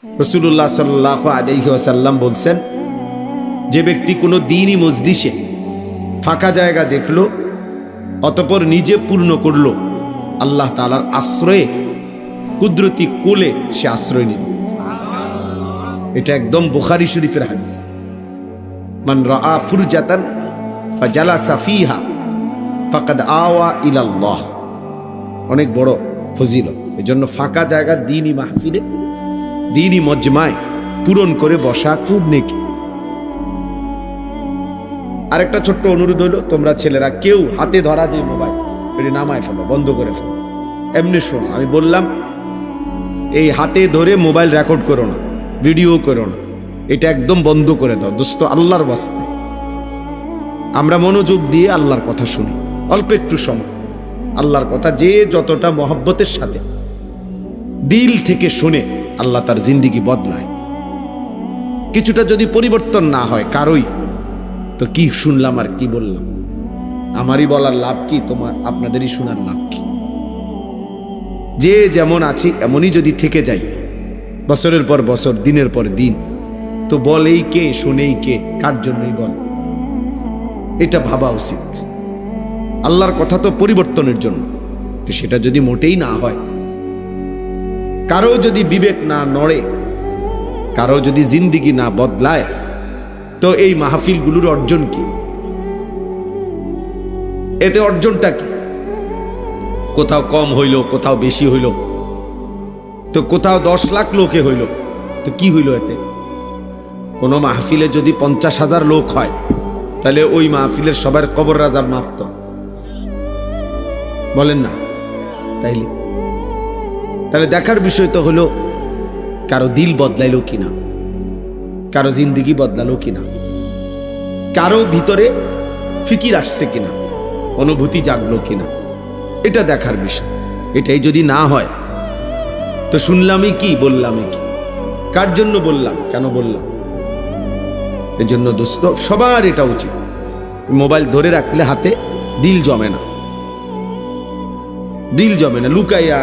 রাসূলুল্লাহ সাল্লাল্লাহু আলাইহি ওয়াসাল্লাম বলছেন, যে ব্যক্তি কোনো দ্বীনি মজলিসে ফাঁকা জায়গা দেখলো অতঃপর নিজে পূর্ণ করলো, আল্লাহ তাআলার আশ্রয়ে কুদরতি কোলে সে আশ্রয় নিল। এটা একদম বুখারী শরীফের হাদিস। মান রাআ ফুরজাতান ফাজালাসা ফিহা ফাকাদ আওয়া ইলাল্লাহ। অনেক বড় ফজিলত। এজন্য ফাঁকা জায়গা দ্বীনি মাহফিলে, দ্বীনি মজমায় পূরণ করে বসা খুব নেকি। আরেকটা ছোট্ট অনুরোধ হলো, তোমরা ছেলেরা কেউ হাতে ধরা যে মোবাইল, এটি নামায় ফেলো, বন্ধ করে ফেলো। এমনি শোনো, আমি বললাম এই হাতে ধরে মোবাইল রেকর্ড করো না, ভিডিও করো না, এটা একদম বন্ধ করে দাও দোস্ত, আল্লাহর ওয়াস্তে। আমরা মনোযোগ দিয়ে আল্লাহর কথা শুনি, অল্প একটু সময় আল্লাহর কথা যে যতটা মহব্বতের সাথে দিল থেকে শুনে, আল্লাহ তার জিন্দেগি বদলায়। কিছুটা যদি পরিবর্তন না হয় কারোই, তো কি শুনলাম আর কি বললাম, আমারই বলার লাভ কি, তোমার আপনাদেরই শোনার লাভ কি? যে যেমন আছি এমনই যদি থেকে যাই বছরের পর বছর, দিনের পর দিন, তো বলেই কে, শুনেই কে, কার জন্যই বল? এটা ভাবা উচিত। আল্লাহর কথা তো পরিবর্তনের জন্য, সেটা যদি মোটেই না হয়, কারো যদি বিবেক না নড়ে, কারো যদি জিন্দিগি না বদলায়, তো এই মাহফিলগুলোর অর্জন কি? এতে অর্জনটা কি? কোথাও কম হইল, কোথাও বেশি হইল, তো কোথাও 10 লাখ লোকে হইল, তো কি হইল এতে? কোনো মাহফিলে যদি 50,000 লোক হয়, তাহলে ওই মাহফিলের সবার কবর রাজাব মাপত, বলেন না? তাহলে দেখার বিষয় তো হলো কারো দিল বদলাইলো কিনা, কারো জিন্দিগি বদলালো কিনা, কারো ভিতরে ফিকির আসছে কিনা, অনুভূতি জাগলো কিনা, এটা দেখার বিষয়। এটাই যদি না হয়, তো শুনলামই কি, বললামই কি, কার জন্য বললাম, কেন বললাম? এজন্য দোস্ত সবার এটা উচিত, মোবাইল ধরে রাখলে হাতে দিল জমে না, দিল জমে না। লুকাইয়া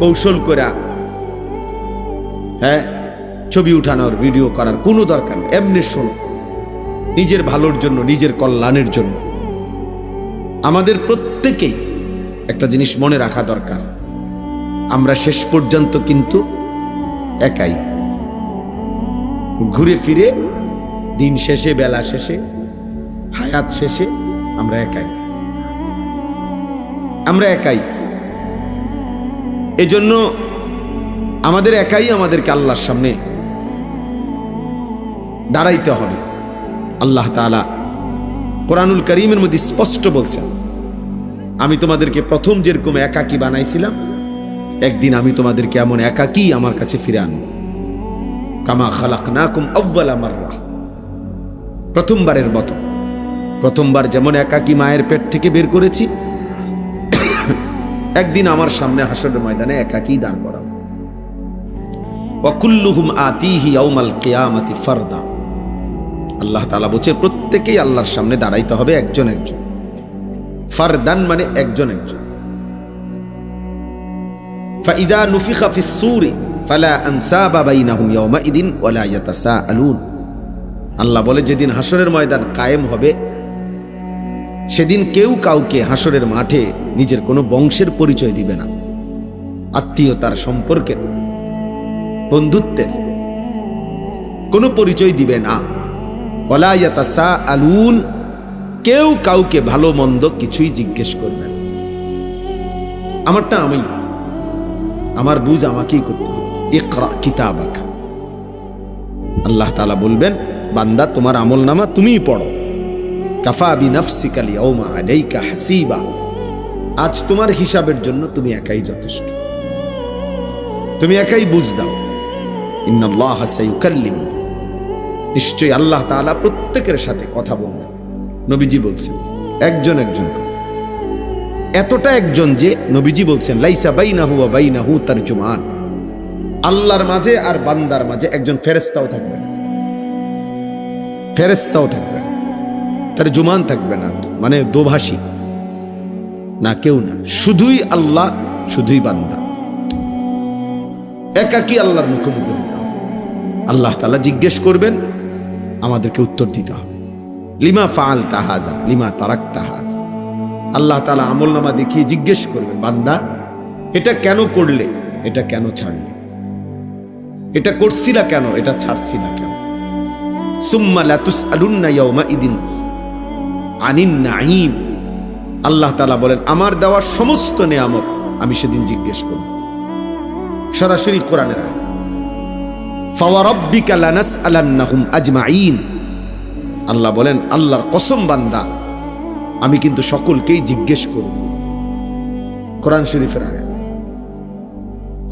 কৌশল করা, হ্যাঁ, ছবি উঠানোর, ভিডিও করার কোনো দরকার নেই। এমনি শোনো, নিজের ভালোর জন্য, নিজের কল্যাণের জন্য। আমাদের প্রত্যেকেই একটা জিনিস মনে রাখা দরকার, আমরা শেষ পর্যন্ত কিন্তু একাই। ঘুরে ফিরে দিন শেষে, বেলা শেষে, হায়াত শেষে আমরা একাই, আমরা একাই। এজন্য আমাদের একাই আমাদেরকে আল্লাহর সামনে দাঁড়াইতে হবে। আল্লাহ তাআলা কোরআনুল কারীমের মধ্যে স্পষ্ট বলছেন, আমি তোমাদেরকে প্রথম যেরকম একাকী বানাইছিলাম, একদিন আমি তোমাদেরকে এমন একাকী আমার কাছে ফিরে আনব। কামা খালাকনাকুম আউয়ালা মাররা, প্রথমবারের মতো। প্রথমবার যেমন একাকী মায়ের পেট থেকে বের করেছি, একদিন আমার সামনে হাসরের ময়দানে একাকী দাঁড় করাবো। ওয়া কুল্লুহুম আতিহি ইয়াউমাল কিয়ামাতি ফারদা। আল্লাহ তাআলা বলছে প্রত্যেকেই আল্লাহর সামনে দাঁড়াইতে হবে একজন একজন। ফারদান মানে একজন একজন। ফাইদা নুফিখা ফিস সূরি ফালা আনসাবা বাইনাহুম ইয়াউমাইদিন ওয়ালা ইয়াতাসাআলুন। আল্লাহ বলে যেদিন হাসরের ময়দান কায়েম হবে, সেদিন কেউ কাউকে হাসরের মাঠে নিজের কোনো বংশের পরিচয় দিবে না, আত্মীয়তার, সম্পর্কের, বন্ধুত্বের কোনো পরিচয় দিবে না। ওয়ালা ইয়াতাসাআলুন, কেউ কাউকে ভালো মন্দ কিছুই জিজ্ঞেস করবে না। আমারটা আমি, আমার বুঝ আমাকেই করতে হবে। ইকরা কিতাবাকা, আল্লাহ তাআলা বলবেন বান্দা তোমার আমলনামা তুমিই পড়ো। কাফা বিনাফসিকা আল-ইয়াওমা আলাইকা হাসিবা, আজ তোমার হিসাবের জন্য তুমি একাই যথেষ্ট, তুমি একাই বুঝ দাও। ইন্নাল্লাহা সায়ুকাল্লিমু, নিশ্চয়ই আল্লাহ তাআলা প্রত্যেকের সাথে কথা বলবেন। নবীজি বলছেন একজন একজন, এতটা একজন যে নবীজি বলছেন লাইসা বাইনাহু ওয়া বাইনাহু তারজুমান, আল্লাহর মাঝে আর বান্দার মাঝে একজন ফেরেশতাও থাকবে না, ফেরেশতাও থাকবে না, তারজুমান থাকবে না, মানে দোভাষী না, কেউ না, শুধুই আল্লাহ, শুধুই বান্দা। একাকী আল্লাহর মুখোমুখি হতে হবে। আল্লাহ তাআলা জিজ্ঞেস করবেন, আমাদেরকে উত্তর দিতে হবে। Lima ফাআলতা হাযা lima তারাকতা হাযা। আল্লাহ তাআলা আমলনামা দেখিয়ে জিজ্ঞেস করবেন, বান্দা এটা কেন করলে, এটা কেন ছাড়লে, এটা করছিলা কেন, এটা ছাড়ছিলা কেন। সুম্মা লা তুসআলুন্না ইয়াওমাইদিন আনিন নাঈম। আল্লাহ তাআলা বলেন, আমার দেওয়া সমস্ত নেয়ামত আমি সেদিন জিজ্ঞেস করব। সরাসরি কোরআনের আয়াত, ফাওয়ারাব্বিকা লানাসআলান্নাহুম আজমাইন। আল্লাহ বলেন, আল্লাহর কসম বান্দা, আমি কিন্তু সকলকেই জিজ্ঞেস করব। কোরআন শরীফের আয়াত।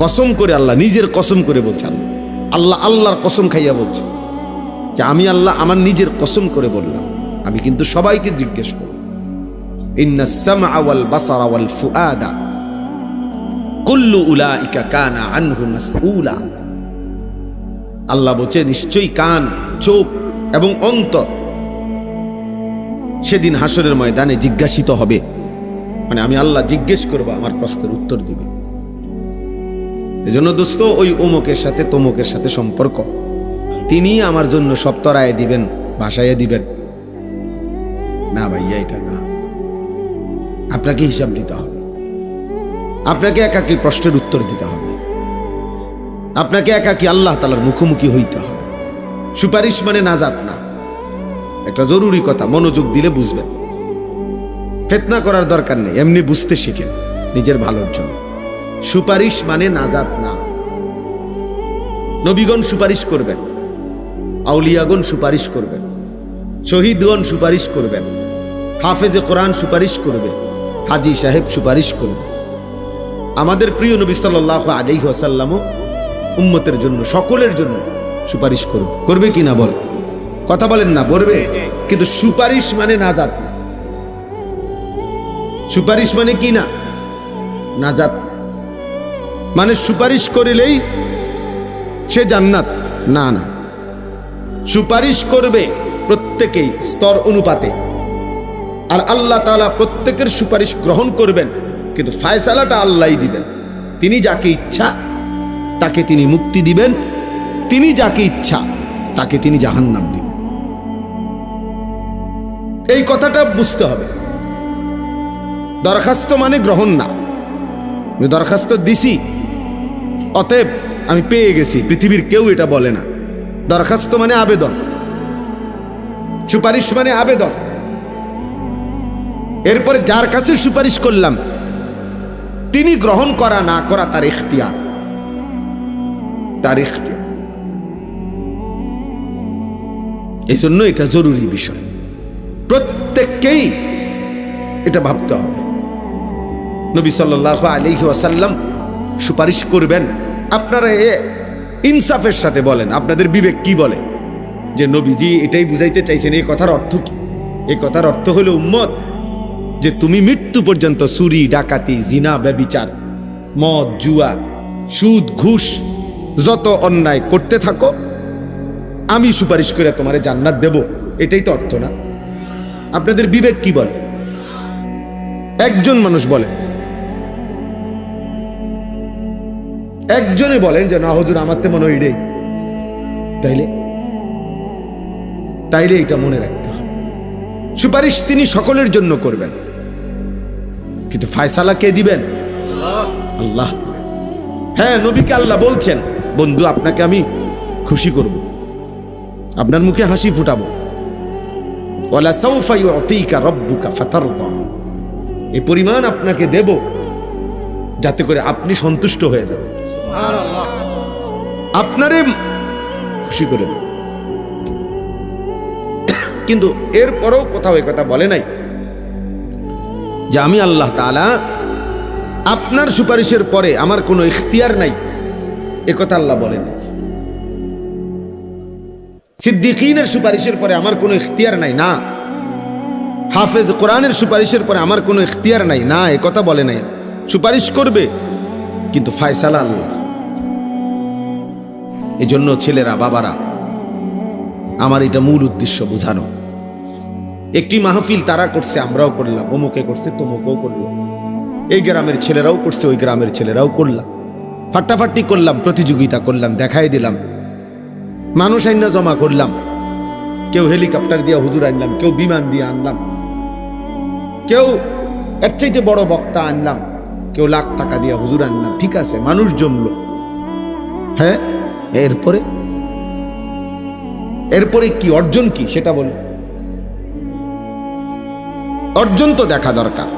কসম করে আল্লাহ, নিজের কসম করে বলছে আল্লাহ, আল্লাহর কসম খাইয়া বলছে যে আমি আল্লাহ আমার নিজের কসম করে বললাম, আমি কিন্তু সবাইকে জিজ্ঞেস করব। ইন্নাস সামআ ওয়াল বাসারা ওয়াল ফুআদা কুল্লু উলাইকা কানা আনহু মাসউলা। আল্লাহ বলছে, নিশ্চয়ই কান, চোখ এবং অন্তর সেদিন হাসরের ময়দানে জিজ্ঞাসিত হবে। মানে আমি আল্লাহ জিজ্ঞেস করব, আমার প্রশ্নের উত্তর দিবে। এজন্য দোস্ত, ওই অমুকের সাথে তমুকের সাথে সম্পর্ক, তিনি আমার জন্য সব তরায় দিবেন, ভাসাইয়া দিবেন না ভাইয়া, এটা না। আপনাকে হিসাব দিতে হবে, আপনাকে একাকী প্রশ্নের উত্তর দিতে হবে, আপনাকে একাকী আল্লাহ তাআলার মুখোমুখি হইতে হবে। সুপারিশ মানে নাজাত না। একটা জরুরি কথা, মনোযোগ দিলে বুঝবেন। ফিতনা করার দরকার নেই, এমনি বুঝতে শিখেন নিজের ভালোর জন্য। সুপারিশ মানে নাজাত না। নবীগণ সুপারিশ করবেন, আউলিয়াগণ সুপারিশ করবেন, শহীদগণ সুপারিশ করবেন, হাফেজে কোরআন সুপারিশ করবে, হাজী সাহেব সুপারিশ করবে। আমাদের প্রিয় নবী সাল্লাল্লাহু আলাইহি ওয়াসাল্লামও উম্মতের জন্য, সকলের জন্য সুপারিশ করবে। করবে কি না বল, কথা বলেন না, করবে। কিন্তু সুপারিশ মানে নাজাত না। সুপারিশ মানে কি না, নাজাত না। মানে সুপারিশ করিলেই সে জান্নাত, না না। সুপারিশ করবে প্রত্যেকেই স্তর অনুপাতে, আর আল্লাহ তাআলা প্রত্যেকের সুপারিশ গ্রহণ করবেন, কিন্তু ফায়সালাটা আল্লাহই দিবেন। তিনি যাকে ইচ্ছা তাকে তিনি মুক্তি দিবেন, তিনি যাকে ইচ্ছা তাকে তিনি জাহান্নাম দিবেন। এই কথাটা বুঝতে হবে। দরখাস্ত মানে গ্রহণ না। দরখাস্ত দিছি, অতএব আমি পেয়ে গেছি, পৃথিবীর কেউ এটা বলে না। দরখাস্ত মানে আবেদন, সুপারিশ মানে আবেদন। এরপরে যার কাছে সুপারিশ করলাম তিনি গ্রহণ করা না করা তার ইখতিয়ার, তার ইখতিয়ার। এই জন্য এটা জরুরি বিষয়, প্রত্যেককেই এটা ভাবতে হবে। নবী সাল্লাল্লাহু আলাইহি ওয়াসাল্লাম সুপারিশ করবেন। আপনারা ইনসাফের সাথে বলেন, আপনাদের বিবেক কি বলে যে নবীজি এটাই বুঝাইতে চাইছেন? এই কথার অর্থ কি? এই কথার অর্থ হলো, উম্মত, যে তুমি মৃত্যু পর্যন্ত চুরি, ডাকাতি, জিনা, ব্যভিচার, মদ, জুয়া, সুদ, ঘুষ, যত অন্যায় করতে থাকো, আমি সুপারিশ করে তোমারে জান্নাত দেব। এটাই তো অর্থ না? আপনাদের বিবেক কি বলে? একজন মানুষ বলেন, একজনে বলেন যে না হুজুর, আমার তো মনে হয় এটাই। তাইলে এটা মনে রাখতে হবে, সুপারিশ তিনি সকলের জন্য করবেন, কিন্তু ফায়সালা কে দিবেন? আল্লাহ। হ্যাঁ, নবীকে আল্লাহ বলছেন, বন্ধু আপনাকে আমি খুশি করব, আপনার মুখে হাসি ফুটাবো। ওয়ালা সাউফা ইউতিকা রাব্বুকা ফাতারদা। এই পরিমাণ আপনাকে দেব যাতে করে আপনি সন্তুষ্ট হয়ে যাবেন, সুবহানাল্লাহ, আপনারে খুশি করে দেব। কিন্তু এরপরও কোথাও এই কথা বলে নাই যে আমি আল্লাহ তাআলা আপনার সুপারিশের পরে আমার কোনো ইখতিয়ার নাই, এ কথা আল্লাহ বলে নাই। সিদ্দিকীনের সুপারিশের পরে আমার কোনো ইখতিয়ার নাই, না। হাফেজ কোরআনের সুপারিশের পরে আমার কোনো ইখতিয়ার নাই, না, এ কথা বলে নাই। সুপারিশ করবে, কিন্তু ফায়সালা আল্লাহ। এই জন্য ছেলেরা, বাবারা, আমার এটা মূল উদ্দেশ্য বুঝানো। একটি মাহফিল তারা করছে, আমরাও করলাম, অমুকে করছে, তমুকেও করলো, এই গ্রামের ছেলেরাও করছে, ওই গ্রামের ছেলেরাও করলাম, ফাটাফাটি করলাম, প্রতিযোগিতা করলাম, দেখাই দিলাম। মানুষ আইনা জমা করলাম, কেউ হেলিকপ্টার দিয়ে হুজুর আনলাম, কেউ বিমান দিয়ে আনলাম, কেউ এর চাইতে বড় বক্তা আনলাম, কেউ লাখ টাকা দিয়ে হুজুর আনলাম। ঠিক আছে, মানুষ জমলো। হ্যাঁ, এরপরে কি অর্জন কি সেটা বল। অর্জন তো দেখা দরকার।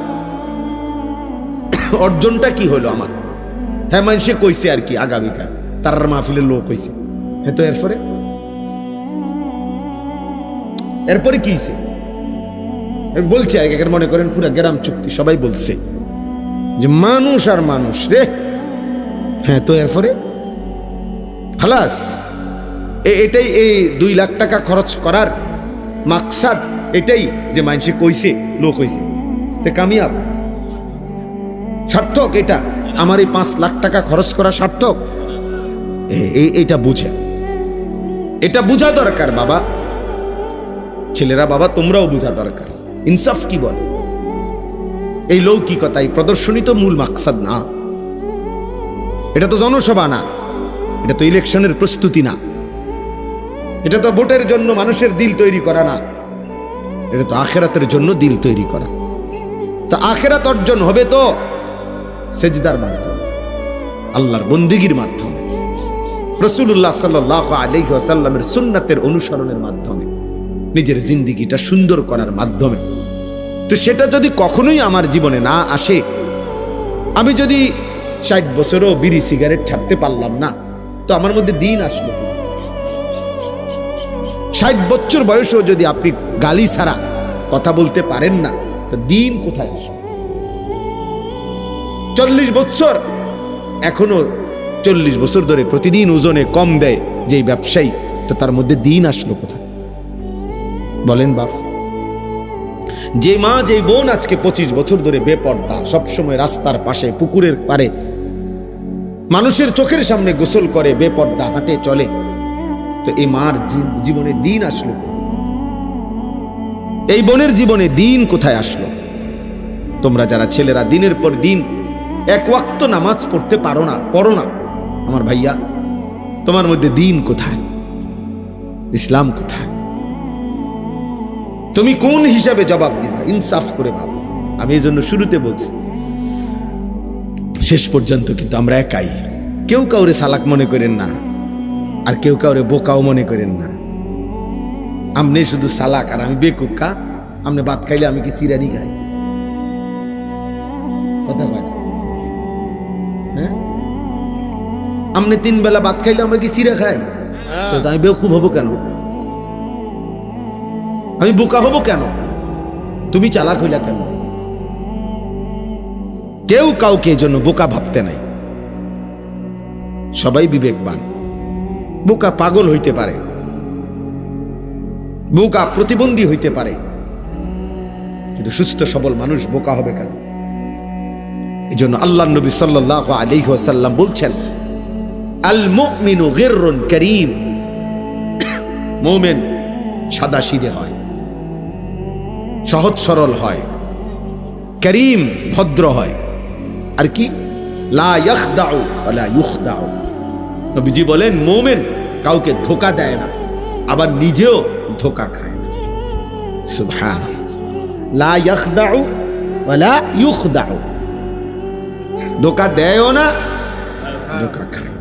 অর্জনটা কি হলো আমার? হ্যাঁ, মানুষে কইছে আর কি আগামীকাল তার মাহফিলের লোক হইছে। হ্যাঁ, তো এরপরে কি হইছে বলছে আর কি। মনে করেন পুরা গ্রাম চুক্তি সবাই বলছে যে মানুষ আর মানুষ রে। হ্যাঁ, তো এরপরে খালাস। এটাই এই 2 লাখ টাকা খরচ করার মাকসাদ, এটাই যে মানুষে কইছে লোক হইছে, তে কামিয়াব সার্থক। এটা আমার এই 5 লাখ টাকা খরচ করা সার্থক। এটা বুঝে, এটা বুঝা দরকার বাবা, ছেলেরা বাবা তোমরাও বুঝা দরকার। ইনসাফ কি বলে? এই লৌকিকতা, এই প্রদর্শনী তো মূল মাকসাদ না। এটা তো জনসভা না, এটা তো ইলেকশনের প্রস্তুতি না, এটা তো ভোটের জন্য মানুষের দিল তৈরি করা না, এটা তো আখেরাতের জন্য দিল তৈরি করা। তো আখেরাত অর্জন হবে তো সেজদার মাধ্যমে, আল্লাহর বন্দেগীর মাধ্যমে, রাসূলুল্লাহ সাল্লাল্লাহু আলাইহি ওয়াসাল্লামের সুন্নাতের অনুসরণের মাধ্যমে, নিজের জিন্দেগিটা সুন্দর করার মাধ্যমে। তো সেটা যদি কখনোই আমার জীবনে না আসে, আমি যদি 60 বছরও বিড়ি সিগারেট ছাড়তে পারলাম না, তো আমার মধ্যে দিন আসলো। 60 বছর বয়সেও যদি আপনি গালি ছাড়া কথা বলতে পারেন না, তো দিন কোথায় আসবে? 40 বছর, এখনো 40 বছর ধরে প্রতিদিন ওজনে কম দেয় যেই ব্যবসায়ী, তো তার মধ্যে দিন আসলো কোথায় বলেন বাপ? যে মা যে বোন আজকে 25 বছর ধরে বেপর্দা, সবসময় রাস্তার পাশে পুকুরের পারে মানুষের চোখের সামনে গোসল করে, বেপর্দা হাঁটে চলে, তো এই মার জীবনে দিন আসলো? এই বোনের জীবনে দিন কোথায় আসলো? তোমরা যারা ছেলেরা দিনের পর দিন 1 ওয়াক্ত নামাজ পড়তে পারো না, পড়ো না, আমার ভাইয়া, তোমার মধ্যে দিন কোথায়? ইসলাম কোথায়? তুমি কোন হিসাবে জবাব দিবা? ইনসাফ করে ভাবো। আমি এই জন্য শুরুতে বলছি, শেষ পর্যন্ত কিন্তু আমরা একাই। কেউ কাউরে সালাক মনে করেন না, আর কেউ কাউরে বোকাও মনে করেন না। আমনে শুধু সালাক আর আমি বেকুকা। আমনে ভাত খাইলে আমি কি সিরানি খাই? কথা বল। হ্যাঁ, আমনে 3 বেলা ভাত খাইলে আমরা কি সিরা খাই? তো আমি বেকুব হবো কেন? আমি বোকা হবো কেন? তুমি চালাক হইলা কেন? কেউ কাউকে জন্য বোকা ভাবতে নাই, সবাই বিবেকবান। বোকা পাগল হইতে পারে, বোকা প্রতিবন্ধী হইতে পারে, কিন্তু সুস্থ সবল মানুষ বোকা হবে কেন? এই জন্য আল্লাহর নবী সাল্লাল্লাহু আলাইহি ওয়াসাল্লাম বলছেন, আল মুমিনু গিররুন কারীম। মুমিন সাদাসিধে হয়, সহজ সরল হয়, করিম ভদ্র হয়, আর কি লা ইয়াখদাউ ওয়ালা ইউখদাউ। নবীজি বলেন মুমিন কাউকে ধোঁকা দেয় না, আবার নিজেও ধোঁকা খায় না। সুবহানাল্লাহ। লা ইয়াখদাউ ওয়ালা ইউখদাউ, ধোঁকা দেয়ও না, ধোঁকা খায়।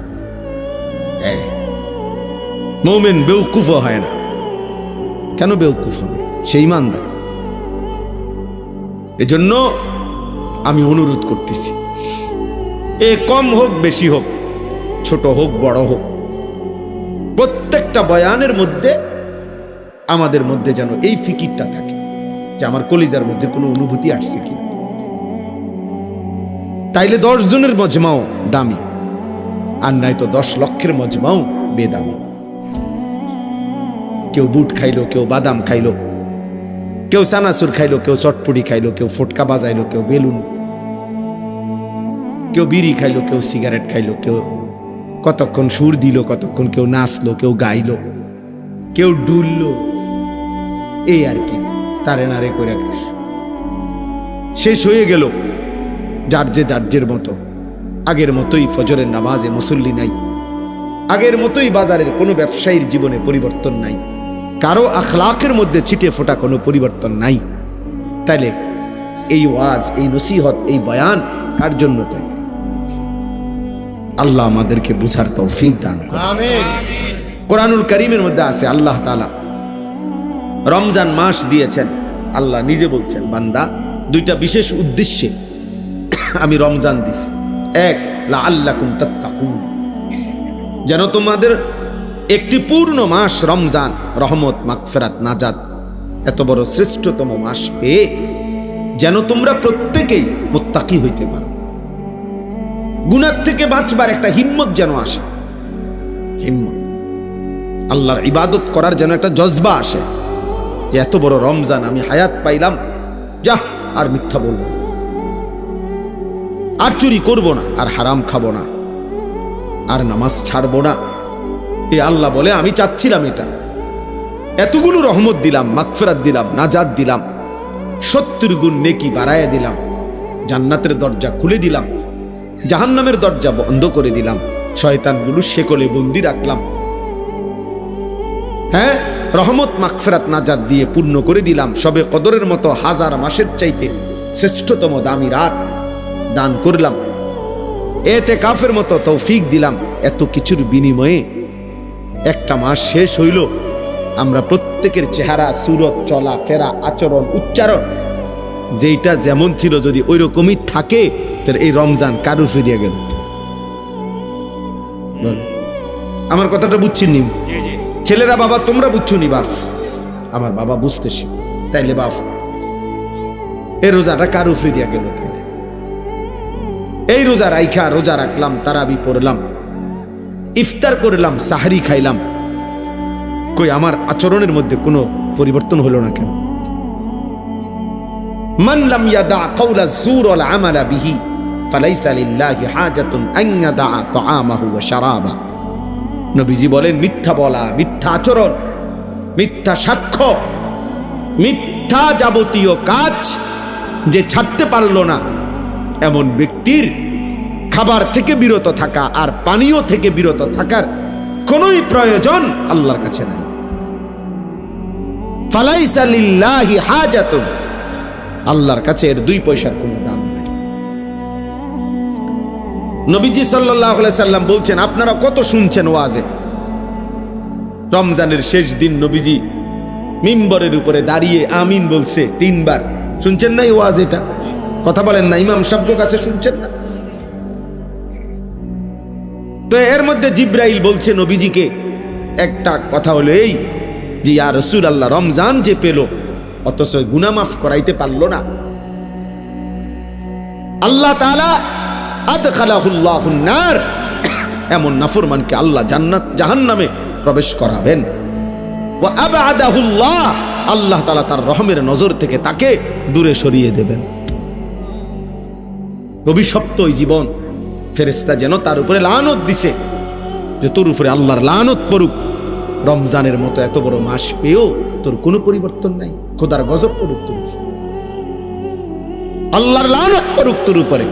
মুমিন বেওকুফ হয় না। কেন বেওকুফ হবে? সে ঈমানদার। এজন্য আমি অনুরোধ করতেছি, এ কম হোক বেশি হোক, ছোট হোক বড় হোক, প্রত্যেকটা বয়ানের মধ্যে আমাদের মধ্যে যেন এই ফিকিরটা থাকে যে আমার কলিজার মধ্যে কোনো অনুভূতি আসছে কি। তাইলে 10 জনের মজমাও দামি, আর নাই তো 10 লক্ষের মজমাও বেদামি। কেউ বুট খাইলো, কেউ বাদাম খাইলো, কেউ চানাচুর খাইলো, কেউ চটপুরি খাইলো, কেউ ফটকা বাজাইলো, কেউ বেলুন, কেউ বিড়ি খাইলো, কেউ সিগারেট খাইলো, কেউ কতক্ষণ সুর দিল, কতক্ষণ কেউ নাচলো, কেউ গাইলো, কেউ ডুললো, এই আর কি তারে নারে করে শেষ হয়ে গেল। যার যে যার মতো, আগের মতোই ফজরের নামাজে মুসল্লি নাই, আগের মতোই বাজারের কোনো ব্যবসায়ীর জীবনে পরিবর্তন নাই, কারো আখলাকের মধ্যে ছিটে ফোটা কোনো পরিবর্তন নাই। তাইলে এই ওয়াজ, এই নসিহত, এই বয়ান কার জন্য? তাই আল্লাহ আমাদেরকে বুঝার তৌফিক দান করুন। আমিন। কোরআনুল কারীমের মধ্যে আছে আল্লাহ তাআলা রমজান মাস দিয়েছেন। আল্লাহ নিজে বলছেন, বান্দা দুইটা বিশেষ উদ্দেশ্যে আমি রমজান দিছি। এক, লাআল্লাকুম তাত্তাকুন, যেন তোমাদের একটি পূর্ণ মাস রমজান রহমত, মাগফিরাত, নাজাত, এত বড় শ্রেষ্ঠতম মাস পেয়ে যেন তোমরা প্রত্যেকেই মুত্তাকি হইতে পারো, গুনাহ থেকে বাঁচবার একটা হিম্মত যেন আসে, হিম্মত, আল্লাহর ইবাদত করার যেন একটা জজবা আসে, যে এত বড় রমজান আমি হায়াত পাইলাম, যা আর মিথ্যা বলবো না, আর চুরি করব না, আর হারাম খাবো না, আর নামাজ ছাড়বো না। এ আল্লাহ বলে আমি চাচ্ছিলাম এটা, এতগুলো রহমত দিলাম, মাগফিরাত দিলাম, নাজাত দিলাম, 70 গুণ নেকি বাড়ায়া দিলাম, জান্নাতের দরজা খুলে দিলাম, জাহান্নামের দরজা বন্ধ করে দিলাম, শয়তানগুলো শেকলে বন্দি রাখলাম, হ্যাঁ, রহমত, মাগফিরাত, নাজাত দিয়ে পূর্ণ করে দিলাম, সবে কদরের মতো 1000 মাসের চাইতে শ্রেষ্ঠতম দামি রাত দান করলাম, ইতিকাফের মতো তৌফিক দিলাম। এত কিছুর বিনিময়ে একটা মাস শেষ হইল, আমরা প্রত্যেকের চেহারা, সুরত, চলা ফেরা, আচরণ, উচ্চারণ যেইটা যেমন ছিল যদি ওই রকমই থাকে, তাহলে এই রমজান কার উপরে দিয়ে গেল? আমার কথাটা বুঝছেন নি ছেলেরা? বাবা তোমরা বুঝছো নি? বাপ, আমার বাবা বুঝতেছি। তাইলে বাপ, এই রোজাটা কার উপরে দিয়ে গেল? তাইলে এই রোজা রাইখা, রোজা রাখলাম, তারাবি পড়লাম, ইফতার করলাম, সাহরি খাইলাম, কই আমার আচরণের মধ্যে কোনো পরিবর্তন হলো না কেন? মান লাম ইয়াদা কাওলা যুর ওয়াল আমালা বিহি ফালাইসা লিল্লাহি হাজাতুন আন ইয়াদা তাআমাহু ওয়া শারাবা। নবীজি বলেন, মিথ্যা বলা, মিথ্যা আচরণ, মিথ্যা সাক্ষ্য, মিথ্যা যাবতীয় কাজ যে ছাড়তে পারলো না, এমন ব্যক্তির খাবার থেকে বিরত থাকা আর পানীয় থেকে বিরত থাকার কোনই প্রয়োজন আল্লাহর কাছে নাই। ফালাইসা লিল্লাহি হাজাতুন, আল্লাহর কাছে এর 2 পয়সার কোনো দাম নাই। নবীজি সাল্লাল্লাহু আলাইহি সাল্লাম বলছেন, আপনারা কত শুনছেন ওয়াজে, রমজানের শেষ দিন নবীজি মিম্বরের উপরে দাঁড়িয়ে আমিন বলছে 3 বার। শুনছেন না এই ওয়াজ? এটা কথা বলেন না, ইমাম সাহেবের কাছে শুনছেন না? তো এর মধ্যে জিব্রাইল বলছে নবীজিকে একটা কথা, হলো এই যে, ইয়া রাসূলুল্লাহ, রমজান যে পেল অথচ গুনাহ মাফ করাইতে পারলো না, আল্লাহ তাআলা আদখালাহুল্লাহুন নার, এমন নাফরমানকে আল্লাহ জান্নাত জাহান্নামে প্রবেশ করাবেন। ওয়া আবআদাহুল্লাহ, আল্লাহ তাআলা তার রহমের নজর থেকে তাকে দূরে সরিয়ে দেবেন। অভিশপ্ত ওই জীবন, ফেরেশতা যেন তার উপরে লানত দিছে যে তোর উপরে আল্লাহর লানত পড়ুক, রমজানের মতো এত বড় মাস পেয়েও তোর কোনো পরিবর্তন নাই, খোদার গজব পড়ুক তোর উপরে, আল্লাহর লানত পড়ুক তোর উপরে,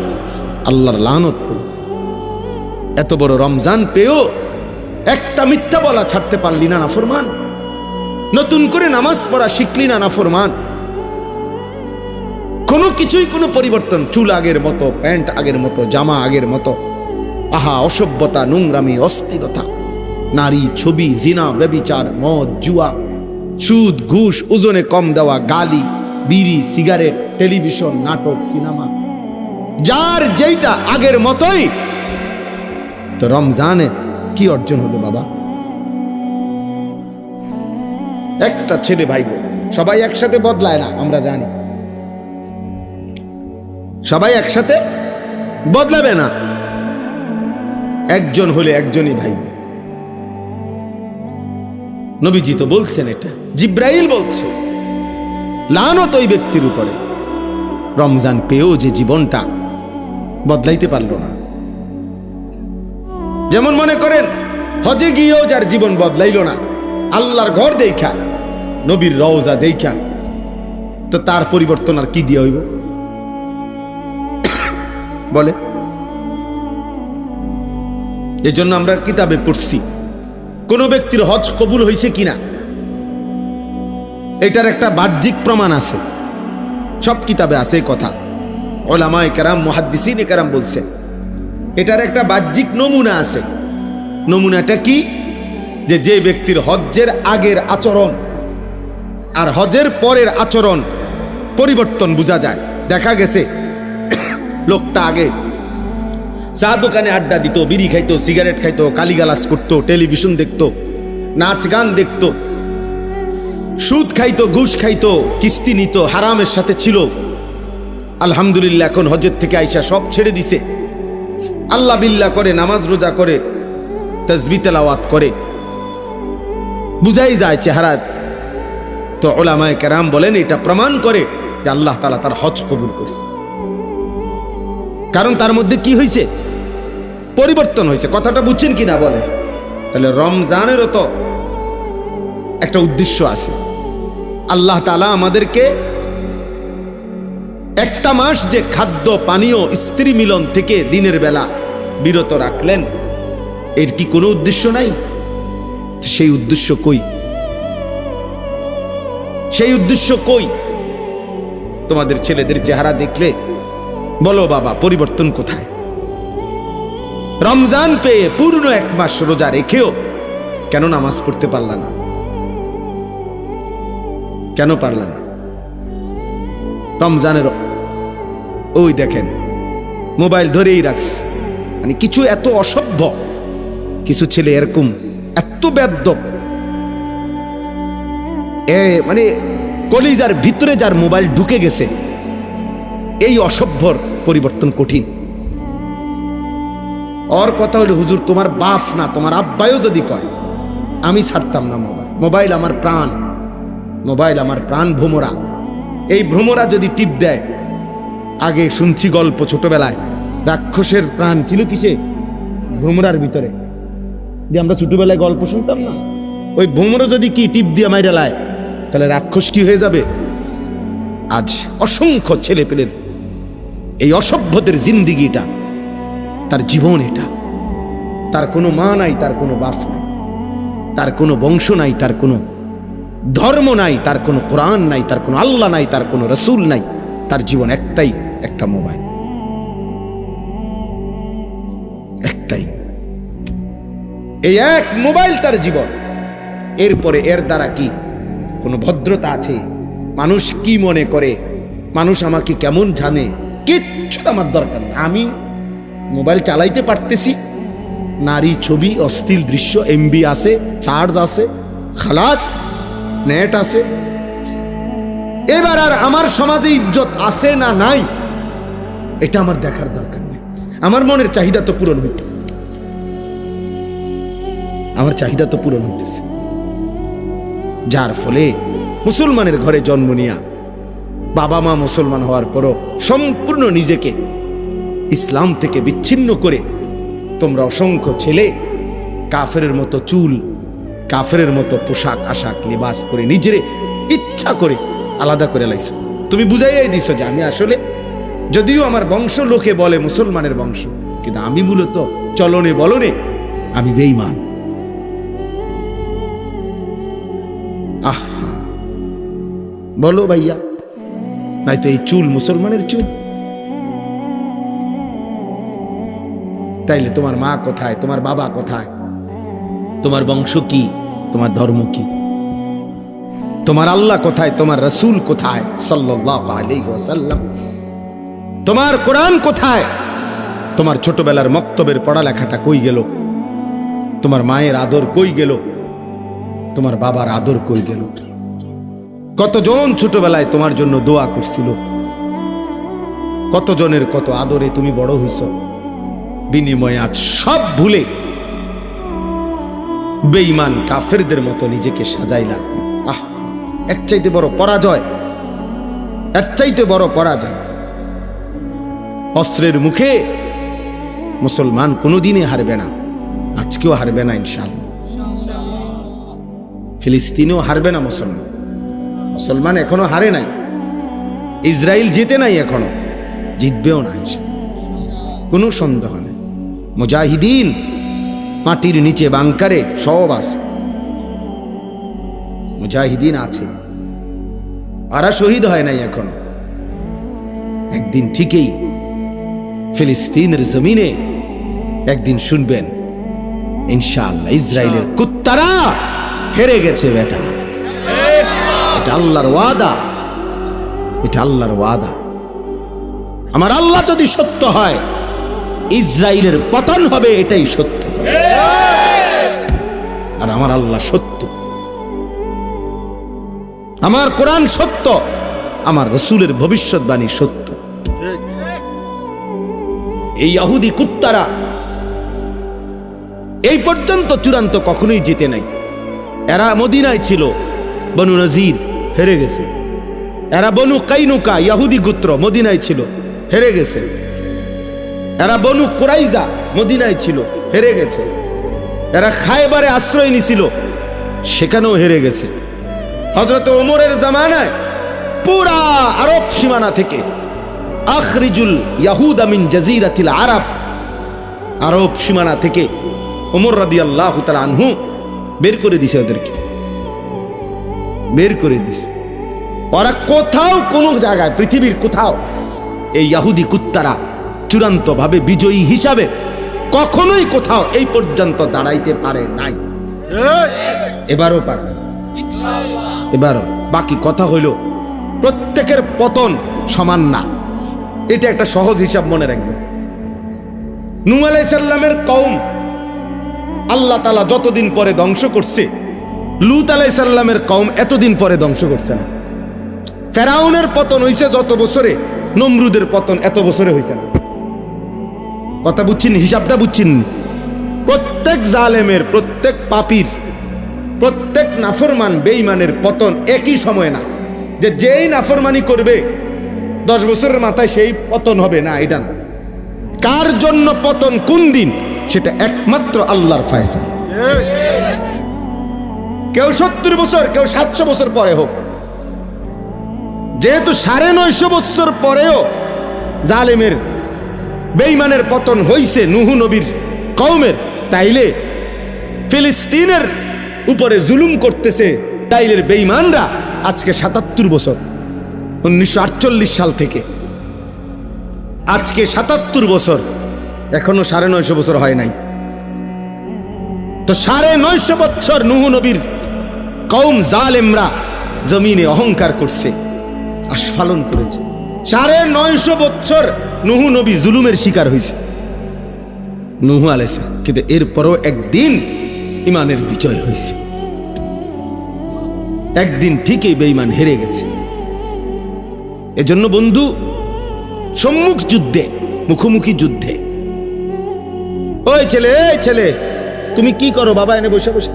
আল্লাহর লানত পড়ুক। এত বড় রমজান পেয়েও একটা মিথ্যা বলা ছাড়তে পারলি না নাফরমান, নতুন করে নামাজ পড়া শিখলি না নাফরমান, কোনো কিছুই কোনো পরিবর্তন, চুল আগের মতো, প্যান্ট আগের মতো, জামা আগের মতো, আহা অসভ্যতা, নোংরামি, অস্থিরতা, নারী, ছবি, জিনা, ব্যভিচার, মদ, জুয়া, সুদ, ঘুষ, ওজনে কম দেওয়া, গালি, বিড়ি, সিগারেট, টেলিভিশন, নাটক, সিনেমা, যার যেইটা আগের মতোই। তো রমজানে কি অর্জন হলো বাবা? একটা ছেলে ভাই বোন সবাই একসাথে বদলায় না, আমরা জানি, সবাই একসাথে বদলাবে না, একজন হলে একজনই ভাই বোন। নবীজি তো বলছেন, এটা জিব্রাইল বলছে, লানত ওই ব্যক্তির উপরে, রমজান পেয়েও যে জীবনটা বদলাইতে পারলো না। যেমন মনে করেন হজে গিয়েও যার জীবন বদলাইল না, আল্লাহর ঘর দেখা, নবীর রওজা দেখা, তো তার পরিবর্তন আর কি দিয়ে হইব বলে? এজন্য আমরা কিতাবে পড়ছি কোন ব্যক্তির হজ কবুল হয়েছে কিনা এটার একটা বাহ্যিক প্রমাণ আছে, সব কিতাবে আছে এই কথা। উলামায়ে কেরাম মুহাদ্দিসিনে কেরাম বলছে এটার একটা বাহ্যিক নমুনা আছে। নমুনাটা কি? যে ব্যক্তির হজ্জের আগের আচরণ আর হজের পরের আচরণ পরিবর্তন বোঝা যায়। দেখা গেছে লোকটা আগে চা দোকানে আড্ডা দিত, বিড়ি খাইতো, সিগারেট খাইতো, গালিগালাজ করতো, টেলিভিশন দেখতো, নাচ গান দেখতো, সুদ খাইতো, ঘুষ খাইতো, কিস্তি নিত, হারামের সাথে ছিল। আলহামদুলিল্লাহ এখন হজের থেকে আইসা সব ছেড়ে দিছে, আল্লাহ বিল্লাহ করে, নামাজ রোজা করে, তাসবিহ তেলাওয়াত করে, বুঝাই যায় চেহারা। তো উলামায়ে কেরাম বলেন এটা প্রমাণ করে যে আল্লাহ তাআলা তার হজ কবুল করছে, কারণ তার মধ্যে কি হয়েছে? পরিবর্তন হয়েছে। কথাটা বুঝছেন কিনা বলেন? তাহলে রমজানেরও তো একটা উদ্দেশ্য আছে। আল্লাহ তাআলা আমাদেরকে একটা মাস যে খাদ্য পানীয় স্ত্রী মিলন থেকে দিনের বেলা বিরত রাখলেন, এর কি কোনো উদ্দেশ্য নাই? সেই উদ্দেশ্য কই? সেই উদ্দেশ্য কই? তোমাদের ছেলেদের চেহারা দেখলে বলো বাবা পরিবর্তন কোথায়? রমজান পেয়ে পূর্ণ এক মাস রোজা রেখেও কেন নামাজ পড়তে পারলা না? কেন পারলা না? রমজানের ওই দেখেন মোবাইল ধরেই রাখছে। মানে কিছু এত অসভ্য কিছু ছেলে এরকম এত বেয়াদব, মানে কলিজার ভিতরে যার মোবাইল ঢুকে গেছে, এই অসভ্যর পরিবর্তন কঠিন। ওর কথা হলো হুজুর তোমার বাপ না তোমার আব্বাইও যদি কয় আমি ছাড়তাম না মোবাইল। মোবাইল আমার প্রাণ, মোবাইল আমার প্রাণ ভ্রমরা। এই ভ্রমরা যদি টিপ দেয়, আগে শুনছি গল্প ছোটবেলায়, রাক্ষসের প্রাণ ছিল কিসে? ভ্রমরার ভিতরে। যে আমরা ছোটবেলায় গল্প শুনতাম না, ওই ভ্রমরা যদি কি টিপ দিয়ে মাইরা লায়, তাহলে রাক্ষস কি হয়ে যাবে? আজ অসংখ্য ছেলে পেলের এই অসভ্যদের জিন্দিগিটা, তার জীবন এটা। তার কোনো মা নাই, তার কোনো বাপ নাই, তার কোনো বংশ নাই, তার কোনো ধর্ম নাই, তার কোনো কোরআন নাই, তার কোনো আল্লাহ নাই, তার কোনো রসুল নাই। তার জীবন একটাই, একটা মোবাইল, একটাই। এই এক মোবাইল তার জীবন। এরপরে এর দ্বারা কি কোনো ভদ্রতা আছে? মানুষ কি মনে করে, মানুষ আমাকে কেমন জানে, কিচ্ছু আমার দরকার নেই। আমি মোবাইল চালাইতে পারতেছি, নারী ছবি অশ্লীল দৃশ্য এমবি আছে, চার্জ আছে, খালাস, নেট আছে। এবার আর আমার সমাজে ইজ্জত আছে না নাই এটা আমার দেখার দরকার নেই। আমার মনের চাহিদা তো পূরণ হইতেছে, আমার চাহিদা তো পূরণ হইতেছে। যার ফলে মুসলমানের ঘরে জন্ম নিয়া বাবা মা মুসলমান হওয়ার পরও সম্পূর্ণ নিজেকে ইসলাম থেকে বিচ্ছিন্ন করে তোমরা অসংখ্য ছেলে কাফেরের মতো চুল, কাফেরের মতো পোশাক আশাক লিবাস করে নিজেরে ইচ্ছা করে আলাদা করে লাইছো। তুমি বুঝাইয়াই দিছো যে আমি আসলে, যদিও আমার বংশ লোকে বলে মুসলমানের বংশ, কিন্তু আমি মূলত চলনে বলনে আমি বেঈমান। আহা বলো ভাইয়া, নাই তো এই চুল মুসলমানের চুল? তাইলে তোমার মা কোথায়, তোমার বাবা কোথায়, তোমার বংশ কি, তোমার ধর্ম কি, তোমার আল্লাহ কোথায়, তোমার রসুল কোথায় সাল্লাল্লাহু আলাইহি ওয়াসাল্লাম, তোমার কোরআন কোথায়, তোমার ছোটবেলার মক্তবের পড়ালেখাটা কই গেল, তোমার মায়ের আদর কই গেল, তোমার বাবার আদর কই গেল? কতজন ছোটবেলায় তোমার জন্য দোয়া করছিল, কতজনের কত আদরে তুমি বড় হইছ, বিনিময়ে আজ সব ভুলে বেঈমান কাফেরদের মতো নিজেকে সাজাইলা। আহ, এর চাইতে বড় পরাজয়, এর চাইতে বড় পরাজয়। অস্ত্রের মুখে মুসলমান কোনোদিনই হারবে না, আজকেও হারবে না ইনশাআল্লাহ। ফিলিস্তিনেও হারবে না মুসলমান। মুসলমান এখনো হারে নাই, ইসরায়েল জিতে নাই, এখনো জিতবেও না ইনশাআল্লাহ, কোনো সন্দেহ নেই। মুজাহিদিন মাটির নিচে বাংকারে সব আছে, মুজাহিদিন আছে, আরা শহীদ হয় নাই এখনো। একদিন ঠিকই ফিলিস্তিনের জমিনে একদিন শুনবেন ইনশাআল্লাহ ইসরায়েলের কুত্তারা হেরে গেছে। বেটা, এটা আল্লাহর ওয়াদা, এটা আল্লাহর ওয়াদা। আমার আল্লাহ যদি সত্য হয়, ইসরায়েলের পতন হবে, এটাই সত্য কথা। আর আমার আল্লাহ সত্য, আমার কোরআন সত্য, আমার রাসূলের ভবিষ্যৎবাণী সত্য। এই ইহুদি কুত্তারা এই পর্যন্ত চূড়ান্ত কখনোই জিতে নাই। এরা মদিনায় ছিল, বনু নজির হেরে গেছে। এরা বনু কাইনুকা ইহুদি গোত্র মদিনায় ছিল, হেরে গেছে। এরা বনু কুরাইজা মদিনায় ছিল, হেরে গেছে। এরা খায়বারে আশ্রয় নিছিল, সেখানেও হেরে গেছে। হযরত ওমরের জামানায় পুরা আরব সীমানা থেকে আখরিজুল ইয়াহুদা মিন জাজিরাতিল আরব, আরব সীমানা থেকে ওমর রাদিয়াল্লাহু তাআলা আনহু বের করে দিছে, ওদেরকে বের করে দিছে। ওরা কোথাও কোনো জায়গায়, পৃথিবীর কোথাও এই ইহুদি কুত্তারা চূড়ান্ত ভাবে বিজয়ী হিসাবে কখনোই কোথাও এই পর্যন্ত দাঁড়াইতে পারে নাই। এবারও পারবে, এবারও। বাকি কথা হইল প্রত্যেকের পতন সমান না, এটা একটা সহজ হিসাব মনে রাখবেন। নূহ আলাইহিস সালামের কওম আল্লাহ তাআলা যতদিন পরে ধ্বংস করছে, লূত আলাইহিস সালামের কওম এতদিন পরে ধ্বংস করছে না। ফেরাউনের পতন হইছে যত বছরে, নমরুদের পতন এত বছরে হইছে না। কথা বুঝছেন? হিসাবটা বুঝছেন? প্রত্যেক জালেমের, প্রত্যেক পাপীর, প্রত্যেক নাফরমান বেঈমানের পতন একই সময় না। যে যেই নাফরমানি করবে 10 বছরের মাথায় সেই পতন হবে না, এটা না। কার জন্য পতন কোন দিন, সেটা একমাত্র আল্লাহর ফয়সালা। কেউ 70 বছর, কেউ 700 বছর পরে হোক, যেহেতু 950 বছর পরেও জালেমের বেঈমানের পতন হইছে নূহ নবীর কওমের, তাইলে ফিলিস্তিনের উপরে জুলুম করতেছে তাইলের বেঈমানরা আজকে 77 বছর, 1948 সাল থেকে আজকে 77 বছর, এখনো 950 বছর হয় নাই। তো 950 বছর নূহ নবীর কওম জালেমরা জমিনে অহংকার করছে, আস্ফালন করেছে। 950 বছর নূহ নবী জুলুমের শিকার হয়েছে, নূহ আলাইহিস সালাম। কিন্তু এরপরও একদিন ইমানের বিজয় হয়েছে, একদিন ঠিকই বেঈমান হেরে গেছে। এজন্য বন্ধু, সম্মুখ যুদ্ধে, মুখোমুখি যুদ্ধে, ওই ছেলে, এই ছেলে, তুমি কি করো বাবা? এনে বসে বসে,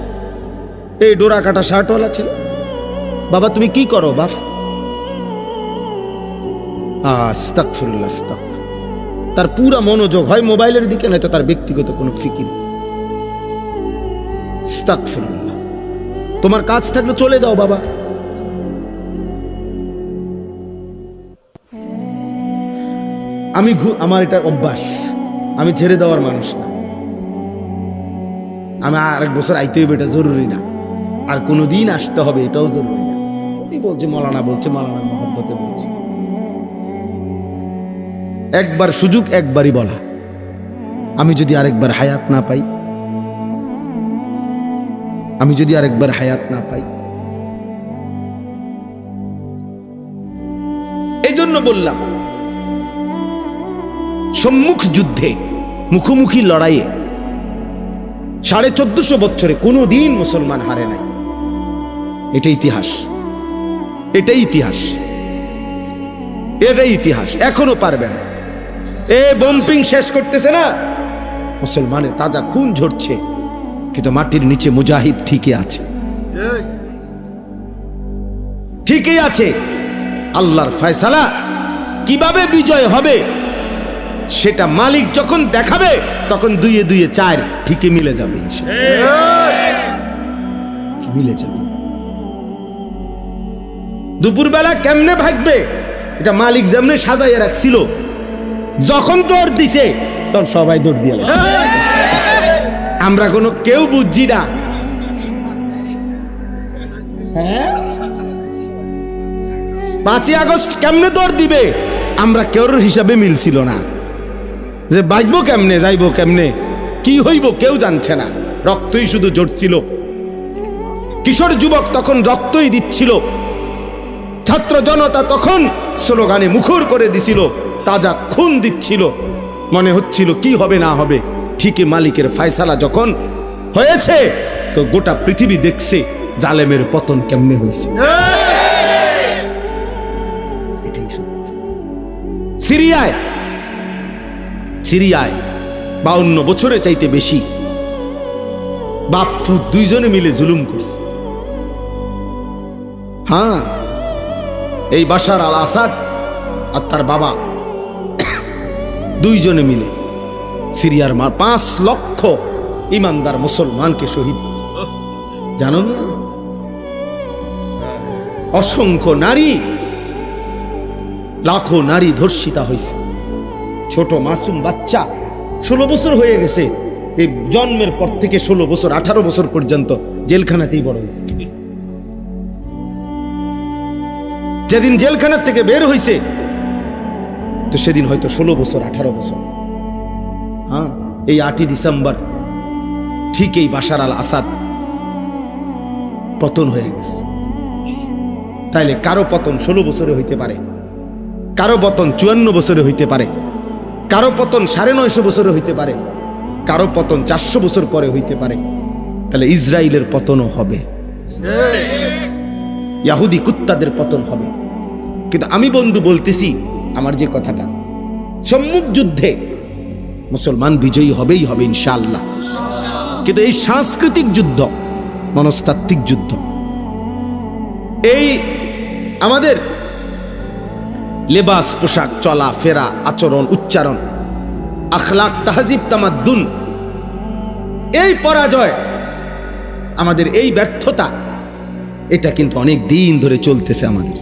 এই ডোরা কাটা শার্টওয়ালা ছেলে, বাবা তুমি কি করো বাপ? আস্তাগফিরুল্লাহ, আস্তাগফিরুল্লাহ। তার পুরা মনোযোগ হয় মোবাইলের দিকে, নয়তো তার ব্যক্তিগত কোনো ফিকির। আস্তাগফিরুল্লাহ। তোমার কাজ থাকলে চলে যাও বাবা। আমার এটা অভ্যাস, আমি ছেড়ে দেওয়ার মানুষ না। আমি আরেক বছর আইতে হবে এটা জরুরি না, আর কোনোদিন আসতে হবে এটাও জরুরি না। উনি বলছে, মৌলানা বলছে, মৌলানার মহব্বতে বলছে। একবার সুযোগ, একবারই বলা। আমি যদি আরেকবার হায়াত না পাই, আমি যদি আরেকবার হায়াত না পাই, এই জন্য বললাম সম্মুখ যুদ্ধে, মুখোমুখি লড়াইয়ে 1450 বছরে কোনোদিন মুসলমান হারে নাই। এটা ইতিহাস, এটাই ইতিহাস, এটাই ইতিহাস। এখনো পারবে না। বম্পিং শেষ করতেছে না, মুসলমানের তাজা খুন ঝরছে, কিন্তু মাটির নিচে মুজাহিদ ঠিকই আছে, ঠিকই আছে। আল্লাহর ফয়সালা কিভাবে বিজয় হবে সেটা মালিক যখন দেখাবে, তখন 2 2 4 ঠিকই মিলে যাবে, মিলে যাবে। দুপুরবেলা কেমনে ভাগবে, এটা মালিক যেমনে সাজাইয়া রাখছিল, যখন দৌড় দিছে তখন সবাই দৌড় দিয়ে আমরা কোনো কেউ বুঝছি না। হ্যাঁ, 5ই আগস্ট কেমনে দৌড় দিবে আমরা কেউর হিসাবে মিলছিল না, যে বাঁচবো কেমনে, যাইবো কেমনে, কি হইব কেউ জানছে না। রক্তই শুধু জড়ছিল। কিশোর যুবক তখন রক্তই দিচ্ছিল, ছাত্র জনতা তখন স্লোগানে মুখর করে দিছিল, তাজা খুন দিচ্ছিল। মনে হচ্ছিল কি হবে না হবে, ঠিকই মালিকের ফয়সালা যখন হয়েছে তো গোটা পৃথিবী দেখছে জালেমের পতন কেমনে হয়েছে। এটাই সত্য। সিরিয়ায় 52 বছরের চাইতে বেশি বাপ পুত দুইজনে মিলে জুলুম করছে। হ্যাঁ, এই বাশার আল আসাদ আর তার বাবা দুইজনে মিলে সিরিয়ার 5 লক্ষ ইমানদার মুসলমানকে শহীদ করেছে। জানো না, অসংখ্য নারী, লাখো নারী ধর্ষিতা হয়েছে। ছোট মাসুম বাচ্চা 16 বছর হয়ে গেছে, এই জন্মের পর থেকে 16 বছর 18 বছর পর্যন্ত জেলখানাতেই বড় হয়েছে। যেদিন জেলখানার থেকে বের হয়েছে তো সেদিন হয়তো 16 বছর 18 বছর। হ্যাঁ, এই 8ই ডিসেম্বর ঠিক এই বাশার আল আসাদ পতন হয়ে গেছে। তাইলে কারো পতন 16 বছরে হইতে পারে, কারো পতন 54 বছরে হইতে পারে, কারো পতন 950 বছরে হইতে পারে, কারো পতন 400 বছর পরে হইতে পারে। তাহলে ইসরায়েলের পতনও হবে, ইহুদি কুত্তাদের পতন হবে। কিন্তু আমি বন্ধু বলতেছি আমার যে কথাটা, সম্মুখ যুদ্ধে মুসলমান বিজয়ী হবেই হবে ইনশাআল্লাহ। কিন্তু এই সাংস্কৃতিক যুদ্ধ, মনস্তাত্ত্বিক যুদ্ধ, এই আমাদের লেবাস, পোশাক, চলা ফেরা, আচরণ, উচ্চারণ, আখলাক, তাহজিব, তামাদ্দুন, এই পরাজয়, আমাদের এই ব্যর্থতা, এটা কিন্তু অনেক দিন ধরে চলতেছে আমাদের।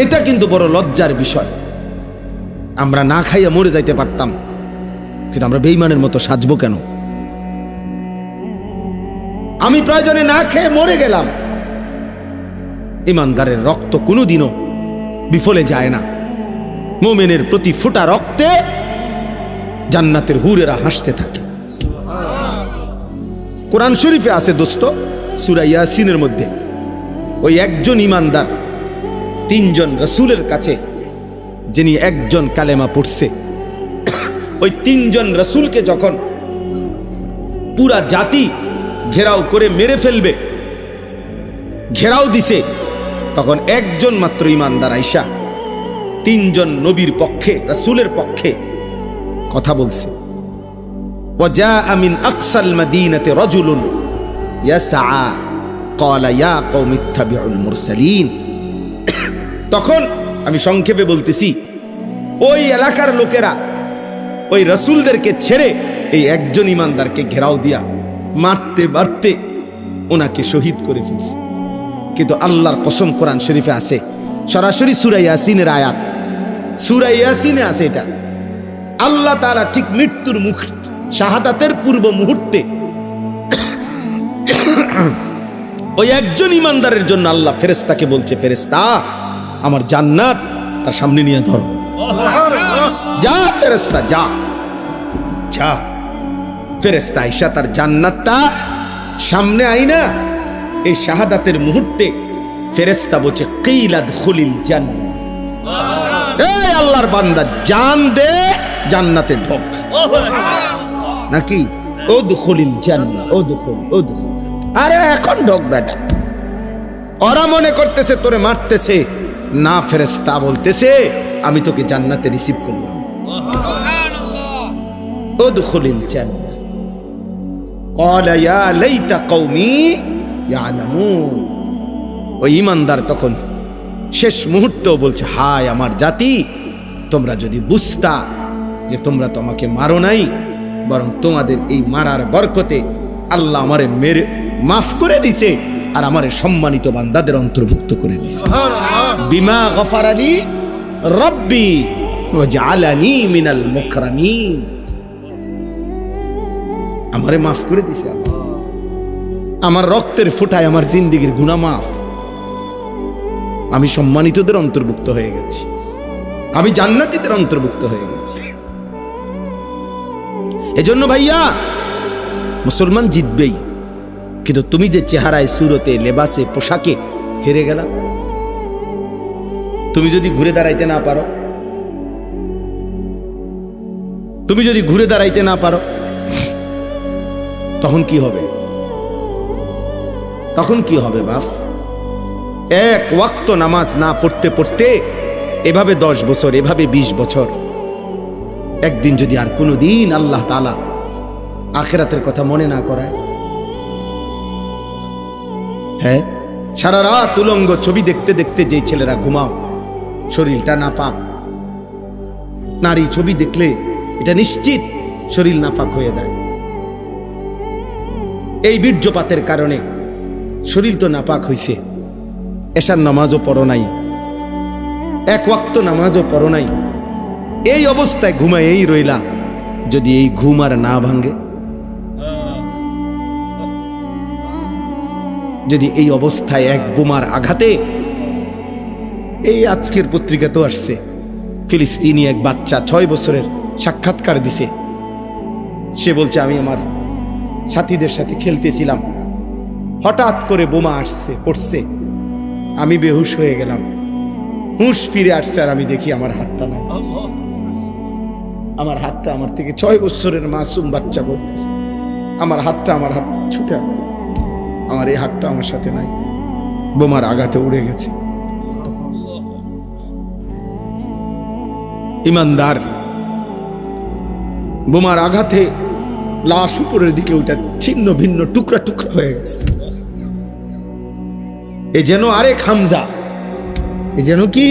এটা কিন্তু বড় লজ্জার বিষয়। আমরা না খাইয়া মরে যাইতে পারতাম, কিন্তু আমরা বেঈমানের মতো সাজবো কেন? আমি প্রয়োজনে না খেয়ে মরে গেলাম, ইমানদারের রক্ত কোনোদিনও বিফলে যায় না। মুমিনের প্রতি ফোঁটা রক্তে জান্নাতের হুরেরা হাসতে থাকে। কোরআন শরীফে আছে দোস্ত, সূরা ইয়াসিনের মধ্যে ওই একজন ইমানদার 3 জন রাসূলের কাছে, যিনি একজন কালেমা পড়ছে, ওই 3 জন রাসূলকে যখন পুরা জাতি ঘেরাও করে মেরে ফেলবে, ঘেরাও দিছে, তখন একজন মাত্র ইমানদার আইসা 3 জন নবীর পক্ষে, রাসূলের পক্ষে কথা বলছে। ওয়াজাআ মিন আকসাল মাদিনাতি রাজুলুন ইয়াসআ ক্বালা ইয়া কওমি ইত্তাবিউল মুরসালিন। তখন আমি সংক্ষেপে বলতেছি, ওই এলাকার লোকেরা ওই রাসূলদেরকে ছেড়ে এই একজন ইমানদারকে ঘেরাও দিয়া মারতে মারতে ওনাকে শহীদ করে ফেলছে। কিন্তু আল্লাহর কসম, কোরআন শরীফে আছে, সরাসরি সূরা ইয়াসিনের আয়াত, সূরা ইয়াসিনে আছে এটা। আল্লাহ তাআলা ঠিক মৃত্যুর মুখ, শাহাদাতের পূর্ব মুহূর্তে ওই একজন ইমানদারের জন্য আল্লাহ ফেরেশতাকে বলছে, ফেরেশতা আমার জান্নাত তার সামনে নিয়ে ধরো, যা ফেরেশতা যা যা। ফেরেশতা আইসা তার জান্নাতটা সামনে আইনা এই শাহাদাতের মুহূর্তে ফেরেশতা বলছে, কিলা দুখুলিল জান্নাহ, এই আল্লাহর বান্দা জান দে, জান্নাতে ঢোক। নাকি ও দুখুলিল জান্নাহ, ও দুখুল, ও দুখুল, আরে এখন ঢোক বেটা। ওরা মনে করতেছে তোরে মারতেছে, না, ফেরেশতা বলতেছে আমি তোকে জান্নাতে রিসিভ করলাম। ও দুখুলিল জান্নাহ ক্বালা ইয়া লাইতা কওমি ইয়ালামুন। ওই ইমানদার তখন শেষ মুহূর্তেও বলছে, হায় আমার জাতি, তোমরা যদি বুঝতা যে তোমরা তো আমাকে মারো নাই, বরং তোমাদের এই মারার বরকতে আল্লাহ আমারে মেরে মাফ করে দিছে আর আমারে সম্মানিত বান্দাদের অন্তর্ভুক্ত করে দিছে। বিমা গফারালি রব্বি ওয়া জাআলানি মিনাল মুকরামিন। আমারে মাফ করে দিছে আল্লাহ। আমার রক্তের ফোঁটায় আমার জিন্দেগির গুনাহ মাফ। আমি সম্মানিতদের অন্তর্ভুক্ত হয়ে গেছি, আমি জান্নাতীদের অন্তর্ভুক্ত হয়ে গেছি। এজন্য ভাইয়া মুসলমান জিতবেই, কিন্তু তুমি যে চেহারায়, সুরতে, লেবাসে, পোশাকে হেরে গেলা, তুমি যদি ঘুরে দাঁড়াইতে না পারো, তুমি যদি ঘুরে দাঁড়াইতে না পারো, তখন কি হবে? তখন কি হবে বাপ? এক ওয়াক্ত নামাজ না পড়তে পড়তে এভাবে 10 বছর, এভাবে 20 বছর, একদিন যদি আর কোনোদিন আল্লাহ তাআলা আখিরাতের কথা মনে না করায়, হ্যাঁ, সারা রাত উলঙ্গ ছবি দেখতে দেখতে যে ছেলেরা ঘুমাও, শরীরটা নাপাক, নারী ছবি দেখলে এটা নিশ্চিত শরীর নাপাক হয়ে যায়। এই বীর্যপাতের কারণে শরীর তো নাপাক হইছে, এশার নামাজও পড়ো নাই, এক ওয়াক্ত নামাজও পড়ো নাই, এই অবস্থায় ঘুমায়েই রইলা। যদি এই ঘুম আর না ভাঙ্গে, যদি এই অবস্থায় এক বোমার আঘাতে, এই আজকের পত্রিকা তো আসছে, ফিলিস্তিনি এক বাচ্চা 6 বছরের সাক্ষাৎকার দিছে। সে বলছে, আমি আমার সাথীদের সাথে খেলতেছিলাম, হঠাৎ করে বোমা আসছে, পড়ছে, আমি বেহুশ হয়ে গেলাম, হুঁশ ফিরে আসছে, আর আমি দেখি আমার হাতটা নাই। আমার হাতটা, আমার থেকে 6 বছরের মাসুম বাচ্চা বলতেছে, আমার হাতটা, আমার হাত ছুটে, আমার এই হাতটা আমার সাথে নাই, বোমার আঘাতে উড়ে গেছে। ইমানদার, বোমার আঘাতে লাশ উপরের দিকে ওইটা ছিন্ন ভিন্ন টুকরা টুকরা হয়ে গেছে। এ যেন আরেক হামজা, এ যেন কি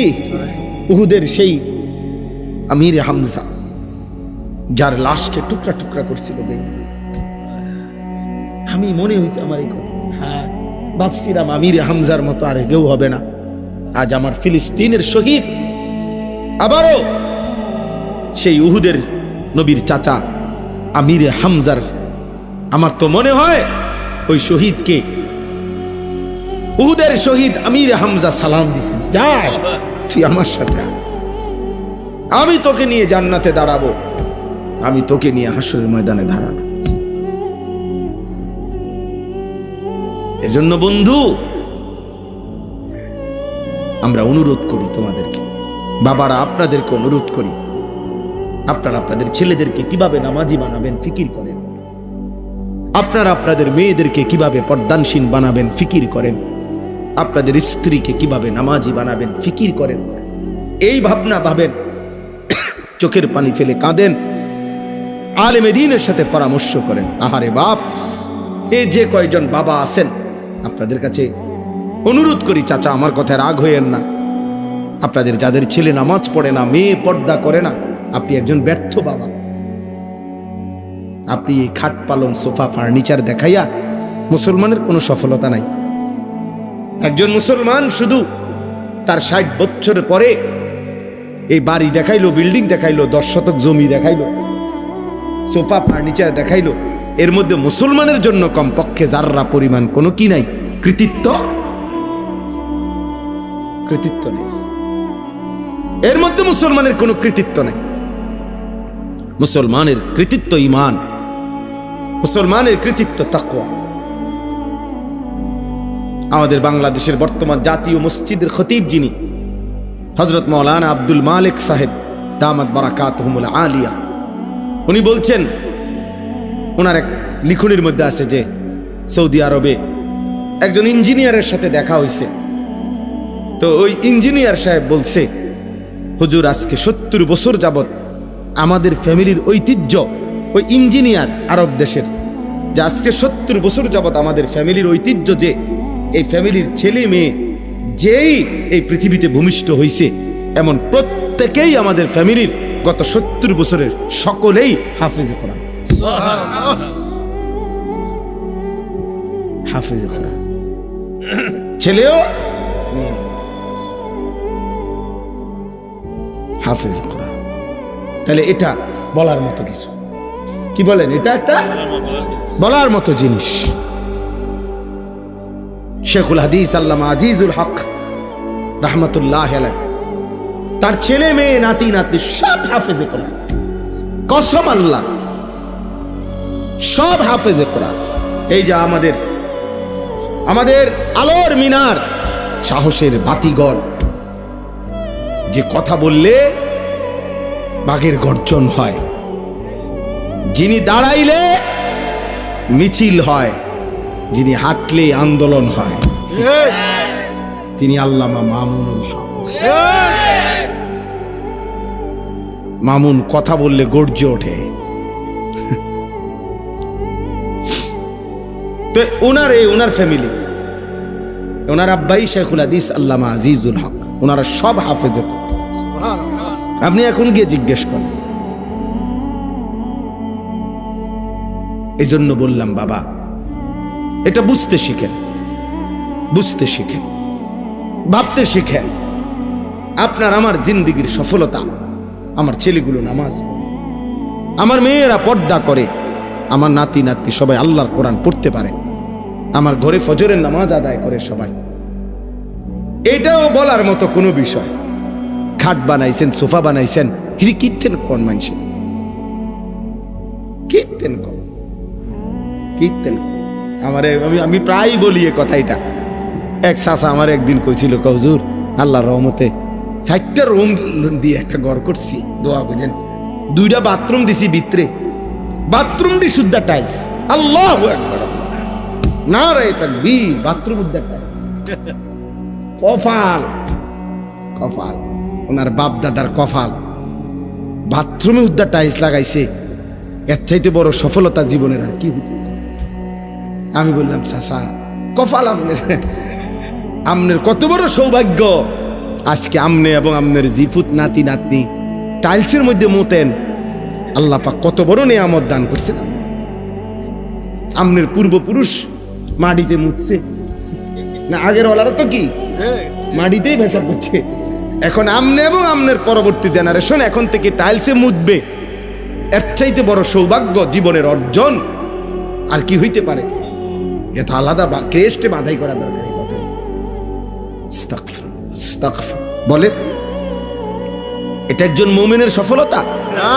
উহুদের সেই আমির হামজা, যার লাশকে টুকরা টুকরা করছিল। আমি মনে হয়েছে আমার এই কথা, হ্যাঁ, ভাবছিলাম আমির হামজার মতো আর কেউ হবে না। আজ আমার ফিলিস্তিনের শহীদ, আবারও সেই উহুদের নবীর চাচা আমির হামজার, আমার তো মনে হয় ওই শহীদকে, উহুদের শহীদ আমির হামজা সালাম দিছে, যায় তুই আমার সাথে, আমি তোকে নিয়ে জান্নাতে দাঁড়াবো, আমি তোকে নিয়ে হাসরের ময়দানে দাঁড়াবো। এজন্য বন্ধু, আমরা অনুরোধ করি তোমাদেরকে, বাবারা আপনাদেরকে অনুরোধ করি, আপনারা আপনাদের ছেলেদেরকে কিভাবে নামাজি বানাবেন ফিকির করেন, আপনারা আপনাদের মেয়েদেরকে কিভাবে পর্দানশীল বানাবেন ফিকির করেন, আপনাদের স্ত্রীকে কিভাবে নামাজি বানাবেন ফিকির করেন। এই ভাবনা ভাবেন, চোখের পানি ফেলে কাঁদেন, আলেমে দ্বীনের সাথে পরামর্শ করেন। আহারে বাপ, এই যে কয়জন বাবা আছেন, আপনাদের কাছে অনুরোধ করি, চাচা আমার কথায় রাগ হইয়েন না, আপনাদের যাদের ছেলে নামাজ পড়ে না, মেয়ে পর্দা করে না, আপনি একজন ব্যর্থ বাবা। আপনি এই খাট পালং সোফা ফার্নিচার দেখাইয়া মুসলমানের কোনো সফলতা নাই। একজন মুসলমান শুধু তার 60 বছরের পরে এই বাড়ি দেখাইলো, বিল্ডিং দেখাইলো, 10 শতক জমি দেখাইলো, সোফা ফার্নিচার দেখাইলো, এর মধ্যে মুসলমানের জন্য কমপক্ষে যাররা পরিমাণ কোনো কি নাই, কৃতিত্ব নেই। এর মধ্যে মুসলমানের কোনো কৃতিত্ব নাই। মুসলমানের কৃতিত্ব ঈমান, মুসলমানের কৃতিত্ব তাকওয়া। আমাদের বাংলাদেশের বর্তমান জাতীয় মসজিদের খতিব যিনি, হযরত মাওলানা আব্দুল মালিক সাহেব দামাত বারাকাতুহুমুল আলিয়া, উনি বলছেন, ওনার এক লিখনির মধ্যে আছে যে সৌদি আরবে একজন ইঞ্জিনিয়ারের সাথে দেখা হয়েছে। তো ওই ইঞ্জিনিয়ার সাহেব বলছে, হুজুর আজকে 70 বছর যাবত আমাদের ফ্যামিলির ঐতিহ্য, ওই ইঞ্জিনিয়ার আরব দেশের, যে আজকে 70 বছর যাবত আমাদের ফ্যামিলির ঐতিহ্য, যে এই ফ্যামিলির ছেলে মেয়ে যেই এই পৃথিবীতে ভূমিষ্ঠ হয়েছে, এমন প্রত্যেকেই আমাদের ফ্যামিলির গত 70 বছরের সকলেই হাফেজে কোরআন। হাফেজে কোরআন, ছেলেও হাফেজে কোরআন। তাহলে এটা বলার মতো কিছু, কি বলেন, এটা একটা বলার মতো জিনিস। শেখুল হাদিস আল্লামা আজিজুল হক রাহমাতুল্লাহ আলাইহি, তার ছেলে মেয়ে নাতি নাতনি সব হাফেজে কোরআন, কসম আল্লাহ, সব হাফেজে কোরআন। এই যে আমাদের আলোর মিনার, সাহসের বাতিঘর, যে কথা বললে বাঘের গর্জন হয়, যিনি দাঁড়াইলে মিছিল হয়, যিনি হাঁটলে আন্দোলন হয়, তিনি আল্লামা মামুনুল হক। মামুন কথা বললে গর্জে ওঠে। তো ওনার ফ্যামিলি, ওনার আব্বাই শেখুল হাদিস আল্লামা আজিজুল হক, ওনারা সব হাফেজে। আপনি এখন গিয়ে জিজ্ঞেস করেন। এই জন্য বললাম বাবা, এটা বুঝতে শিখেন, বুঝতে শিখেন, ভাবতে শিখেন। আপনার আমার জিন্দেগির সফলতা, আমার ছেলেগুলো নামাজ পড়ে, আমার মেয়েরা পর্দা করে, আমার নাতি নাতনি সবাই আল্লাহর কোরআন পড়তে পারে, আমার ঘরে ফজরের নামাজ আদায় করে সবাই, এটাও বলার মতো কোনো বিষয়। খাট বানাইছেন, সোফা বানাইছেন, হিরি কীর্তেন কোন মানুষে, কীর্তেন কোন, কীর্তেন আমি প্রায় বলি এ কথাটা। এক চাচা আমার একদিন কইছিল, হুজুর আল্লাহর রহমতে 4টা রুম দিয়ে একটা ঘর করছি, দোয়া করেন, 2টা বাথরুম দিছি ভিতরে, বাথরুমটি শুদ্ধ টাইলস, আল্লাহু আকবার, নারে তাকবীর, বাথরুম উদ্দা টাইলস। কফাল, কফাল, ওনার বাপ দাদার কফাল, বাথরুমে উদ্দা টাইলস লাগাইছে। এর চাইতে বড় সফলতা জীবনের আর কি হতে। আমি বললাম, চাচা কফাল আমনের কত বড় সৌভাগ্য, আজকে আমনে এবং আমনের জিফুত নাতি নাতনি টাইলসের মধ্যে মোতেন। আল্লাহ পাক কত বড় নিয়ামত দান করছেন। আমনের পূর্বপুরুষ মাটিতে মুতছে না, আগের ওলারা তো কি মাটিতেই ভেসা করছে। এখন আমনে এবং আমনের পরবর্তী জেনারেশন এখন থেকে টাইলসে মুতবে। এর চাইতে বড় সৌভাগ্য জীবনের অর্জন আর কি হইতে পারে? এটা আলাদা ক্রেস্টে বাধাই করা দরকার। বলে এটা একজন মুমিনের সফলতা না।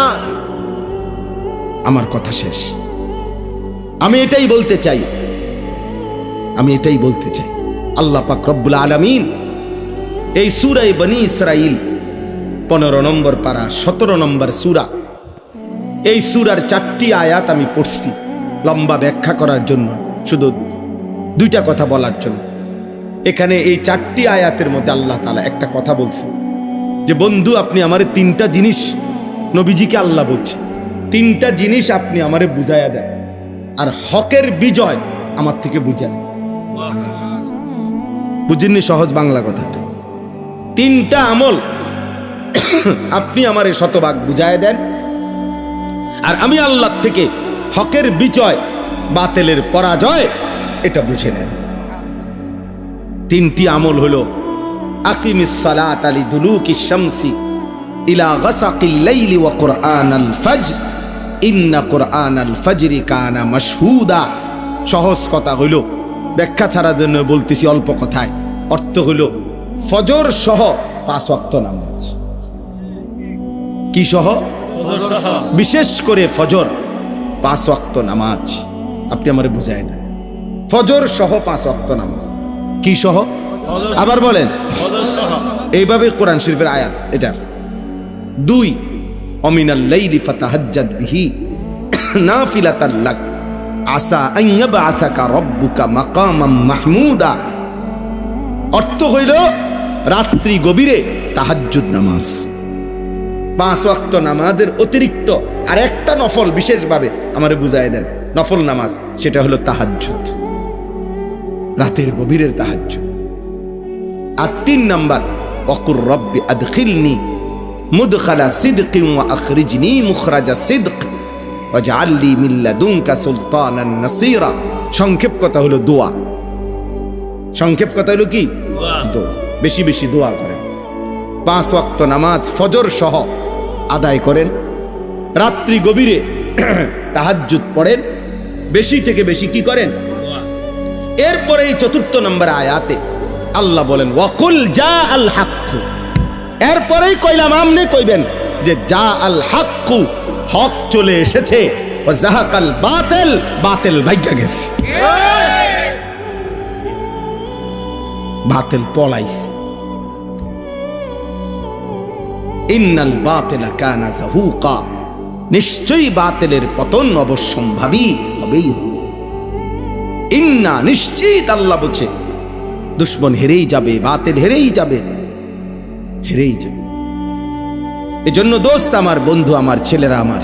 আমার কথা শেষ। আমি এটাই বলতে চাই, আল্লাহ পাক রব্বুল আলামিন এই সূরা বনী ইসরাইল 15 নম্বর পারা 17 নম্বর সূরা, এই সূরার 4টি আয়াত আমি পড়ছি লম্বা ব্যাখ্যা করার জন্য, শুধু 2টা কথা বলার জন্য। এখানে এই 4টি আয়াতের মধ্যে আল্লাহ তাআলা একটা কথা বলছে যে বন্ধু, আপনি আমারে 3টা জিনিস, নবীজিকে আল্লাহ বলছে, 3টা জিনিস আপনি আমারে বুঝাইয়া দেন, আর হকের বিজয় আমার থেকে বুঝান। বুঝেননি সহজ বাংলা কথাটা? 3টা আমল আপনি আমারে শতভাগ বুঝাইয়া দেন, আর আমি আল্লাহ থেকে হকের বিজয়, বাতিলের পরাজয় এটা বুঝে নেন। 3টি আমল হলো আকিমিস সালাত লিদুলুকিশ শামসি ইলা গাসাকিল লাইলি ওয়া কুরআনাল ফাজর ইন্না কুরআনাল ফাজরি কানা মাশহুদা। সহজ কথা হইল, ব্যাখ্যা ছাড়ার জন্য বলতেছি অল্প কথায়। অর্থ হইল ফজর সহ 5 ওয়াক্ত নামাজ। কি সহ? বিশেষ করে ফজর 5 ওয়াক্ত নামাজ আপনি আমারে বুঝাই দেন। ফজর সহ 5 ওয়াক্ত নামাজ। কি সহ? আবার বলেন। এইভাবে কোরআন শরীফের আয়াত এটার। 2 অমিনাল লাইলি ফাতাহাজ্জাদ বিহি নাফিলাতাল লাক আসা আন ইয়াবআসাকা রাব্বুকা মাকামাম মাহমুদা। অর্থ হইল রাত্রি গভীরে তাহাজ্জুদ নামাজ। 5 ওয়াক্ত নামাজের অতিরিক্ত আর একটা নফল বিশেষভাবে আমারে বুঝাই দেন, নফল নামাজ, সেটা হলো তাহাজ্জুদ, রাতের গভীরের তাহাজ্জুদ। আর 3 নাম্বার ওয়াকুর রব্বি আদখিলনি মুদখালা সিদকিন ওয়া আখরিজনি মুখরাজা সিদক ওয়াজআলনি মিন লাদুনকা সুলতানান নাসীরা। সংক্ষেপ কথা হলো দোয়া। সংক্ষেপ কথা হলো কি? দোয়া। বেশি বেশি দোয়া করেন। 5 ওয়াক্ত নামাজ ফজর সহ আদায় করেন। রাত্রি গভীরে তাহাজ্জুদ পড়েন, বেশি থেকে বেশি কি করেন। এরপরে এই 4 নম্বর আয়াতে আল্লাহ বলেন ওয়াকুল জা আল হক, এরপরেই কইলাম আমনে কইবেন যে জা আল হক, হক চলে এসেছে, ওয়া যাহাকাল বাতিল, বাতিল ভাগ্য গেছে, বাতিল পলাইছে। ইন্নাল বাতিলা কানা যাহুকা, নিশ্চয়ই বাতিলের পতন অবশ্যম্ভাবী হবেই হবে। ইন্না, নিশ্চিত আল্লাহ বলছে দুশ্মন হেরেই যাবে, বাতিল হেরেই যাবে, হেরেই যাবে। এজন্য দোস্ত আমার, বন্ধু আমার, ছেলেরা আমার,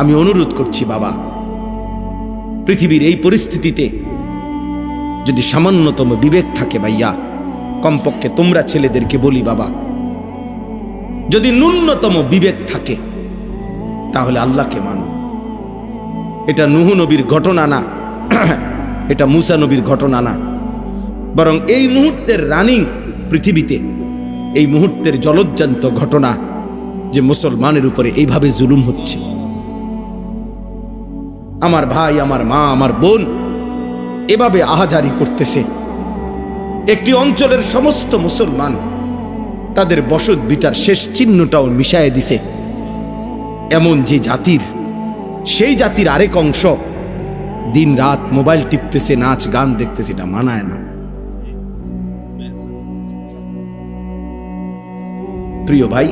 আমি অনুরোধ করছি বাবা, পৃথিবীর এই পরিস্থিতিতে যদি সামান্যতম বিবেক থাকে ভাইয়া, কমপক্ষে তোমরা ছেলেদেরকে বলি বাবা, যদি ন্যূনতম বিবেক থাকে তাহলে আল্লাহকে মানো। এটা নূহ নবীর ঘটনা না, এটা মুসা নবীর ঘটনা না, বরং এই মুহূর্তের রানিং পৃথিবীতে এই মুহূর্তের জলজ্জান্ত ঘটনা যে মুসলমানের উপরে এইভাবে জুলুম হচ্ছে। আমার ভাই, আমার মা, আমার বোন এভাবে আহাজারি করতেছে। একটি অঞ্চলের সমস্ত মুসলমান তাদের বসত বিটার শেষ চিহ্নটাও মিশায় দিছে। এমন যে জাতির, সেই জাতির আরেক অংশ দিন রাত মোবাইল টিপতেছে, নাচ গান দেখতেছে, এটা মানায় না। প্রিয় ভাই,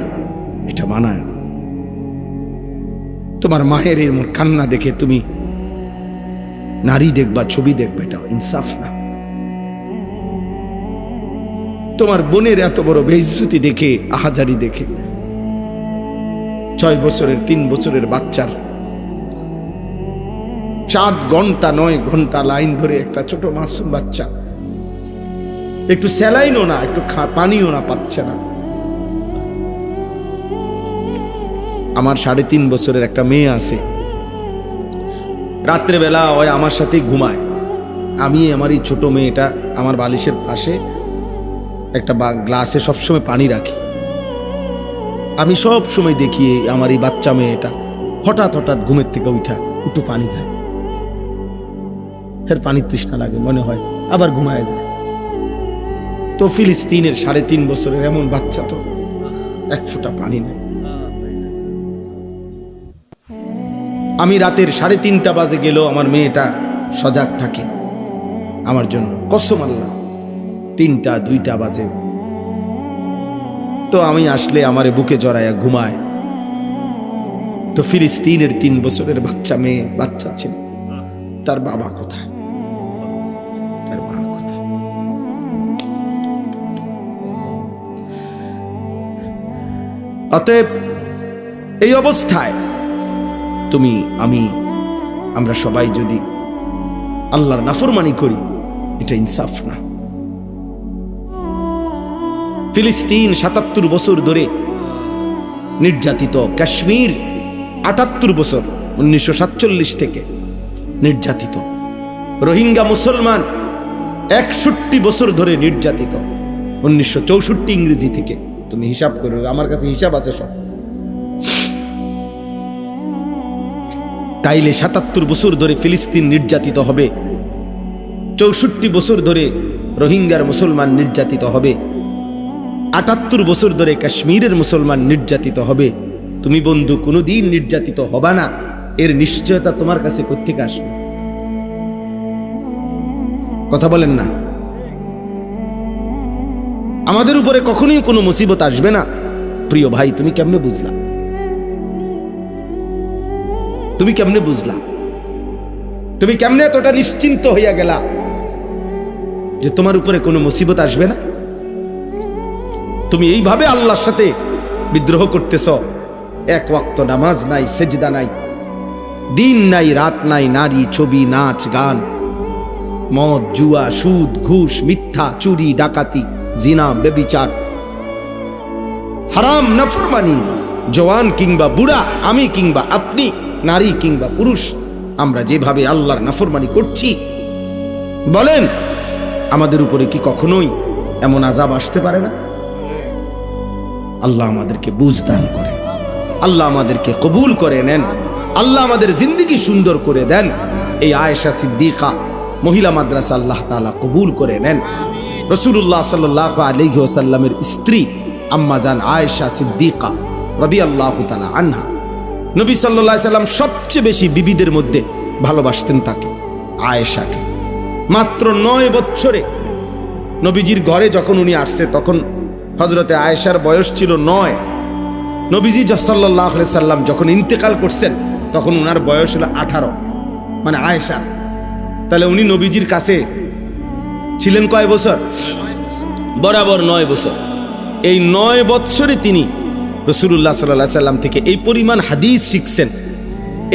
এটা মানায় না। তোমার মায়ের এর কান্না দেখে তুমি নারী দেখবা, ছবি দেখবা, এটা ইনসাফ না। তোমার বোনের এত বড় বেইজ্জতি দেখে, আহাজারি দেখে, 6 বছরের 3 বছরের বাচ্চার 7 ঘন্টা 9 ঘন্টা লাইন ধরে একটা ছোট মাসুম বাচ্চা একটু স্যালাইনও না, একটু পানিও না পাচ্ছে না। আমার 3.5 বছরের একটা মেয়ে আছে, রাত্রেবেলা ওই আমার সাথেই ঘুমায়। আমি আমার এই ছোট মেয়েটা আমার বালিশের পাশে একটা গ্লাসে সবসময় পানি রাখি। আমি সব সময় দেখি আমার এই বাচ্চা মেয়েটা হঠাৎ হঠাৎ ঘুমের থেকে উঠা একটু পানি খায়, ফের পানির তৃষ্ণা লাগে, মনে হয় আবার ঘুমায় যায়। তো ফিলিস্তিনের 3.5 বছরের এমন বাচ্চা, তো এক ফোঁটা পানি নেই। আমি রাতের 3:30 বাজে গেলেও আমার মেয়েটা সজাগ থাকে আমার জন্য, কসম আল্লাহ। 3টা 2টা বাজে তো আমি আসলে আমারে বুকে জড়াইয়া ঘুমায়। তো ফিলিস্তিনের 3 বছরের বাচ্চা মেয়ে, বাচ্চা ছেলে, তার বাবা কোথায়, তার মা কোথায়? অতএব এই অবস্থায় তুমি, আমি, আমরা সবাই যদি আল্লাহর নাফরমানি করি, এটা ইনসাফ না। ফিলিস্তিন 77 বছর ধরে নির্যাতিত, কাশ্মীর 78 বছর 1947 থেকে নির্যাতিত, রোহিঙ্গা মুসলমান 61 বছর ধরে নির্যাতিত 1964 ইংরেজি থেকে। তুমি হিসাব করো, আমার কাছে হিসাব আছে সব। তাইলে 77 বছর ধরে ফিলিস্তিন নির্যাতিত হবে, 64 বছর ধরে রোহিঙ্গার মুসলমান নির্যাতিত হবে, 78 বছর ধরে কাশ্মীরের মুসলমান নির্যাতিত হবে। তুমি বন্ধু কোনোদিন নির্যাতিত হবা না, এর নিশ্চয়তা তোমার কাছে কোত্থেকে আসবে? কথা বলেন না। আমাদের উপরে কখনোই কোনো মুসিবত আসবে না। প্রিয় ভাই, তুমি কেমনে বুঝলা? তুমি কেমনে বুঝলা? তুমি কেমনে এতটা নিশ্চিন্ত হইয়া গেলা যে তোমার উপরে কোনো মুসিবত আসবে না? তুমি এইভাবে আল্লাহর সাথে বিদ্রোহ করতেছ। এক ওয়াক্ত নামাজ নাই, সেজদা নাই, দিন নাই, রাত নাই, নারী, ছবি, নাচ গান, মদ, জুয়া, সুদ, ঘুষ, মিথ্যা, চুরি, ডাকাতি, জিনা, ব্যভিচার, হারাম, নাফরমানি, জওয়ান কিংবা বুড়া, আমি কিংবা আপনি, নারী কিংবা পুরুষ, আমরা যেভাবে আল্লাহর নাফরমানি করছি, বলেন আমাদের উপরে কি কখনোই এমন আযাব আসতে পারে না? আল্লাহ আমাদেরকে বুঝ দান করেন, আল্লাহ আমাদেরকে কবুল করে নেন, আল্লাহ আমাদের জিন্দেগি সুন্দর করে দেন। এই আয়েশা সিদ্দিকা মহিলা মাদ্রাসা আল্লাহ তাআলা কবুল করে নেন। রাসূলুল্লাহ সাল্লাল্লাহু আলাইহি ওয়াসাল্লামের স্ত্রী আম্মা জান আয়েশা সিদ্দিকা রাদিয়াল্লাহু তাআলা আনহা, নবী সাল্লাল্লাহু আলাইহি সাল্লাম সবচেয়ে বেশি বিবিদের মধ্যে ভালোবাসতেন তাকে, আয়েশাকে। মাত্র 9 বছরে নবীজির ঘরে যখন উনি আসছে তখন হযরতে আয়েশার বয়স ছিল 9। নবীজি সাল্লাল্লাহু আলাইহি সাল্লাম যখন ইন্তেকাল করছেন তখন উনার বয়স হলো 18, মানে আয়েশা। তাহলে উনি নবীজির কাছে ছিলেন কয় বছর? বরাবর 9 বছর। এই 9 বছরে তিনি রাসূলুল্লাহ সাল্লাল্লাহু আলাইহি সাল্লাম থেকে এই পরিমাণ হাদিস শিখছেন,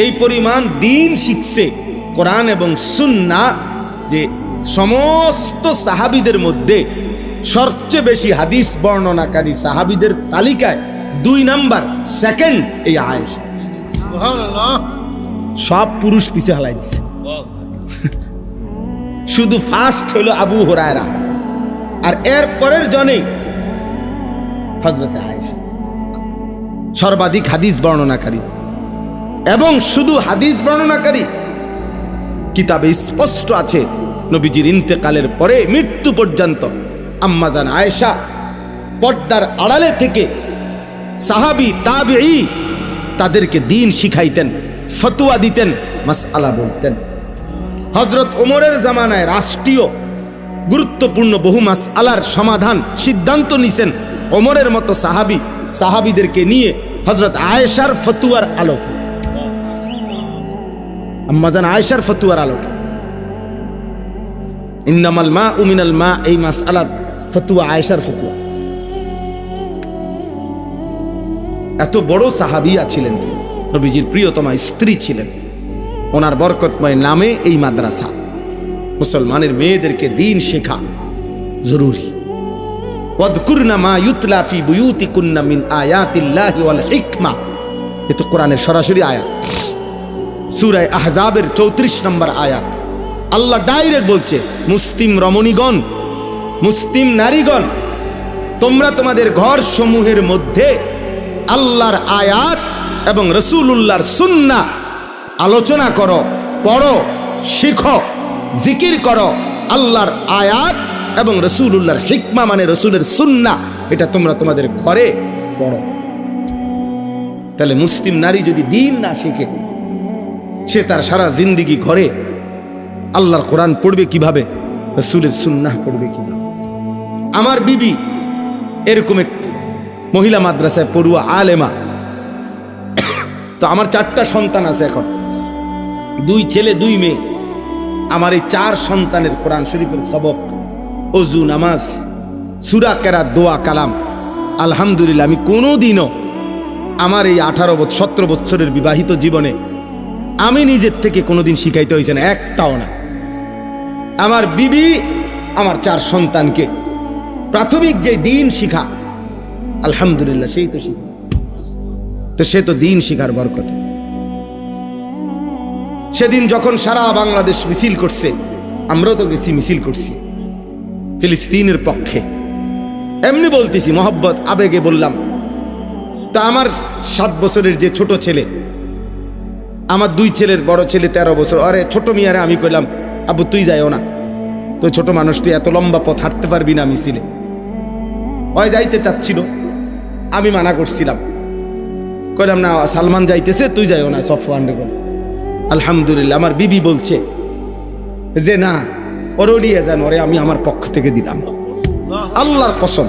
এই পরিমাণ দ্বীন শিখছে, কোরআন এবং সুন্নাহ, যে সমস্ত সাহাবীদের মধ্যে সবচেয়ে বেশি হাদিস বর্ণনাকারী সাহাবীদের তালিকায় 2 নাম্বার, সেকেন্ড এই আয়েশা। সুবহানাল্লাহ। সব পুরুষ পিছে হালাই দিছে, শুধু ফার্স্ট হলো আবু হুরায়রা, আর এর পরের জনে হযরত আয়েশা সর্বাধিক হাদিস বর্ণনাকারী। এবং শুধু হাদিস বর্ণনাকারী, কিতাবে স্পষ্ট আছে নবীজির ইন্তেকালের পরে মৃত্যু পর্যন্ত আম্মা জান আয়েশা পর্দার আড়ালে থেকে সাহাবী তাবেঈ তাদেরকে দ্বীন শিখাইতেন, ফতোয়া দিতেন, মাসআলা বলতেন। হযরত ওমরের জামানায় রাষ্ট্রীয় গুরুত্বপূর্ণ বহু মাসআলার সমাধান সিদ্ধান্ত নিছেন ওমরের মতো সাহাবীদেরকে নিয়ে হযরত আয়েশার ফতোয়ার আলোকে, আম্মা জান আয়েশার ফতোয়ার আলোকে। ইন্নামাল মাউ মিনাল মা, এই মাসআলার ফতোয়া আয়েশার ফতোয়া। এত বড় সাহাবিয়া ছিলেন তিনি, নবীজির প্রিয়তমা স্ত্রী ছিলেন। ওনার বরকতময় নামে এই মাদ্রাসা। মুসলমানের মেয়েদেরকে দ্বীন শেখা জরুরি। ওয়াযকুরনা মা ইউতলা ফি বুয়ুতিকুন্না মিন আয়াতিল্লাহি ওয়াল হিকমা, এ তো কোরআনের সরাসরি আয়াত। সূরা আহজাবের 34 নম্বর আয়াত। আল্লাহ ডাইরেক্ট বলছে, মুসলিম রমণীগণ, মুসলিম নারীগণ, তোমরা তোমাদের ঘর সমূহের মধ্যে আল্লাহর আয়াত এবং রাসূলুল্লাহর সুন্নাহ আলোচনা করো, পড়ো, শিখো, জিকির করো। আল্লাহর আয়াত এবং রাসূলুল্লাহর হিকমা মানে রাসূলের সুন্নাহ, এটা তোমরা তোমাদের ঘরে পড়ো। তাহলে মুসলিম নারী যদি দ্বীন না শিখে, সে তার সারা জিন্দেগি ঘরে আল্লাহর কোরআন পড়বে কিভাবে, রাসূলের সুন্নাহ পড়বে কিভাবে? আমার বিবি এরকম এক মহিলা মাদ্রাসায় পড়ুয়া আলেমা। তো আমার 4টা সন্তান আছে এখন, 2 ছেলে 2 মেয়ে। আমার এই 4 সন্তানের কোরআন শরীফের সবক, ওযু, নামাজ, সূরা কেরাত, দোয়া, কালাম, আলহামদুলিল্লাহ আমি কোনোদিনও আমার এই 17 বছরের বিবাহিত জীবনে আমি নিজের থেকে কোনোদিন শিখাইতে হয়েছে না, একটাও না। আমার বিবি আমার 4 সন্তানকে প্রাথমিক যে দ্বীন শিখা, আলহামদুলিল্লাহ সেই তো শিখেছে। তো সে তো দ্বীন শিখার বরকতে। সেদিন যখন সারা বাংলাদেশ মিছিল করছে, আমরাও তো গেছি, মিছিল করছি ফিলিস্তিনের পক্ষে। এমনি বলতেছি, মহব্বত, আবেগে বললাম। তা আমার 7 বছরের যে ছোট ছেলে, আমার 2 ছেলের বড় ছেলে 13 বছর, আরে ছোট মিয়ারে আমি কইলাম, আব্বু তুই যাইও না, তো ছোট মানুষ, তুই এত লম্বা পথ হাঁটতে পারবি না মিছিলে। ওই যাইতে চাচ্ছিল, আমি মানা করছিলাম, কইলাম না সালমান যাইতেছে, তুই যাইও না, সফওয়ান। আলহামদুলিল্লাহ আমার বিবি বলছে যে না, ওরে নিয়ে যান, ওরে আমি আমার পক্ষ থেকে দিলাম, আল্লাহর কসম,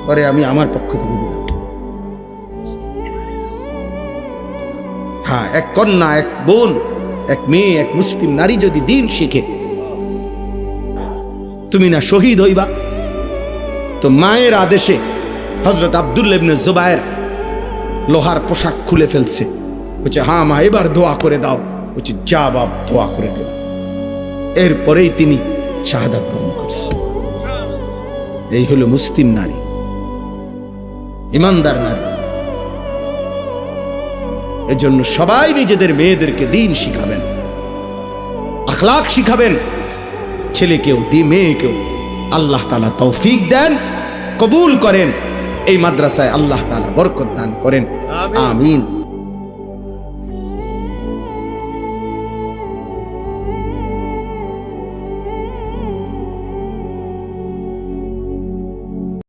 ওরে আমি আমার পক্ষ থেকে দিলাম। হ্যাঁ, এক কন্যা, এক বোন, এক মেয়ে, এক মুসলিম নারী যদি দ্বীন শিখে, তুমি না শহীদ হইবা? তো মায়ের আদেশে হযরত আব্দুল্লাহ ইবনে জুবায়ের লোহার পোশাক খুলে ফেলছে, বলছে হ্যাঁ মা এবার দোয়া করে দাও। বলছে যা বাপ, দোয়া করে দেব। এরপরেই তিনি শাহাদাত বরণ করছেন। এই হলো মুসলিম নারী, ইমানদার নারী। এজন্য সবাই নিজেদের মেয়েদেরকে দ্বীন শিখাবেন, আখলাক শিখাবেন, ছেলেকেও মেয়েকেও। আল্লাহ তাআলা তৌফিক দেন, কবুল করেন। এই মাদ্রাসায় আল্লাহ তাআলা বরকত দান করেন। আমিন।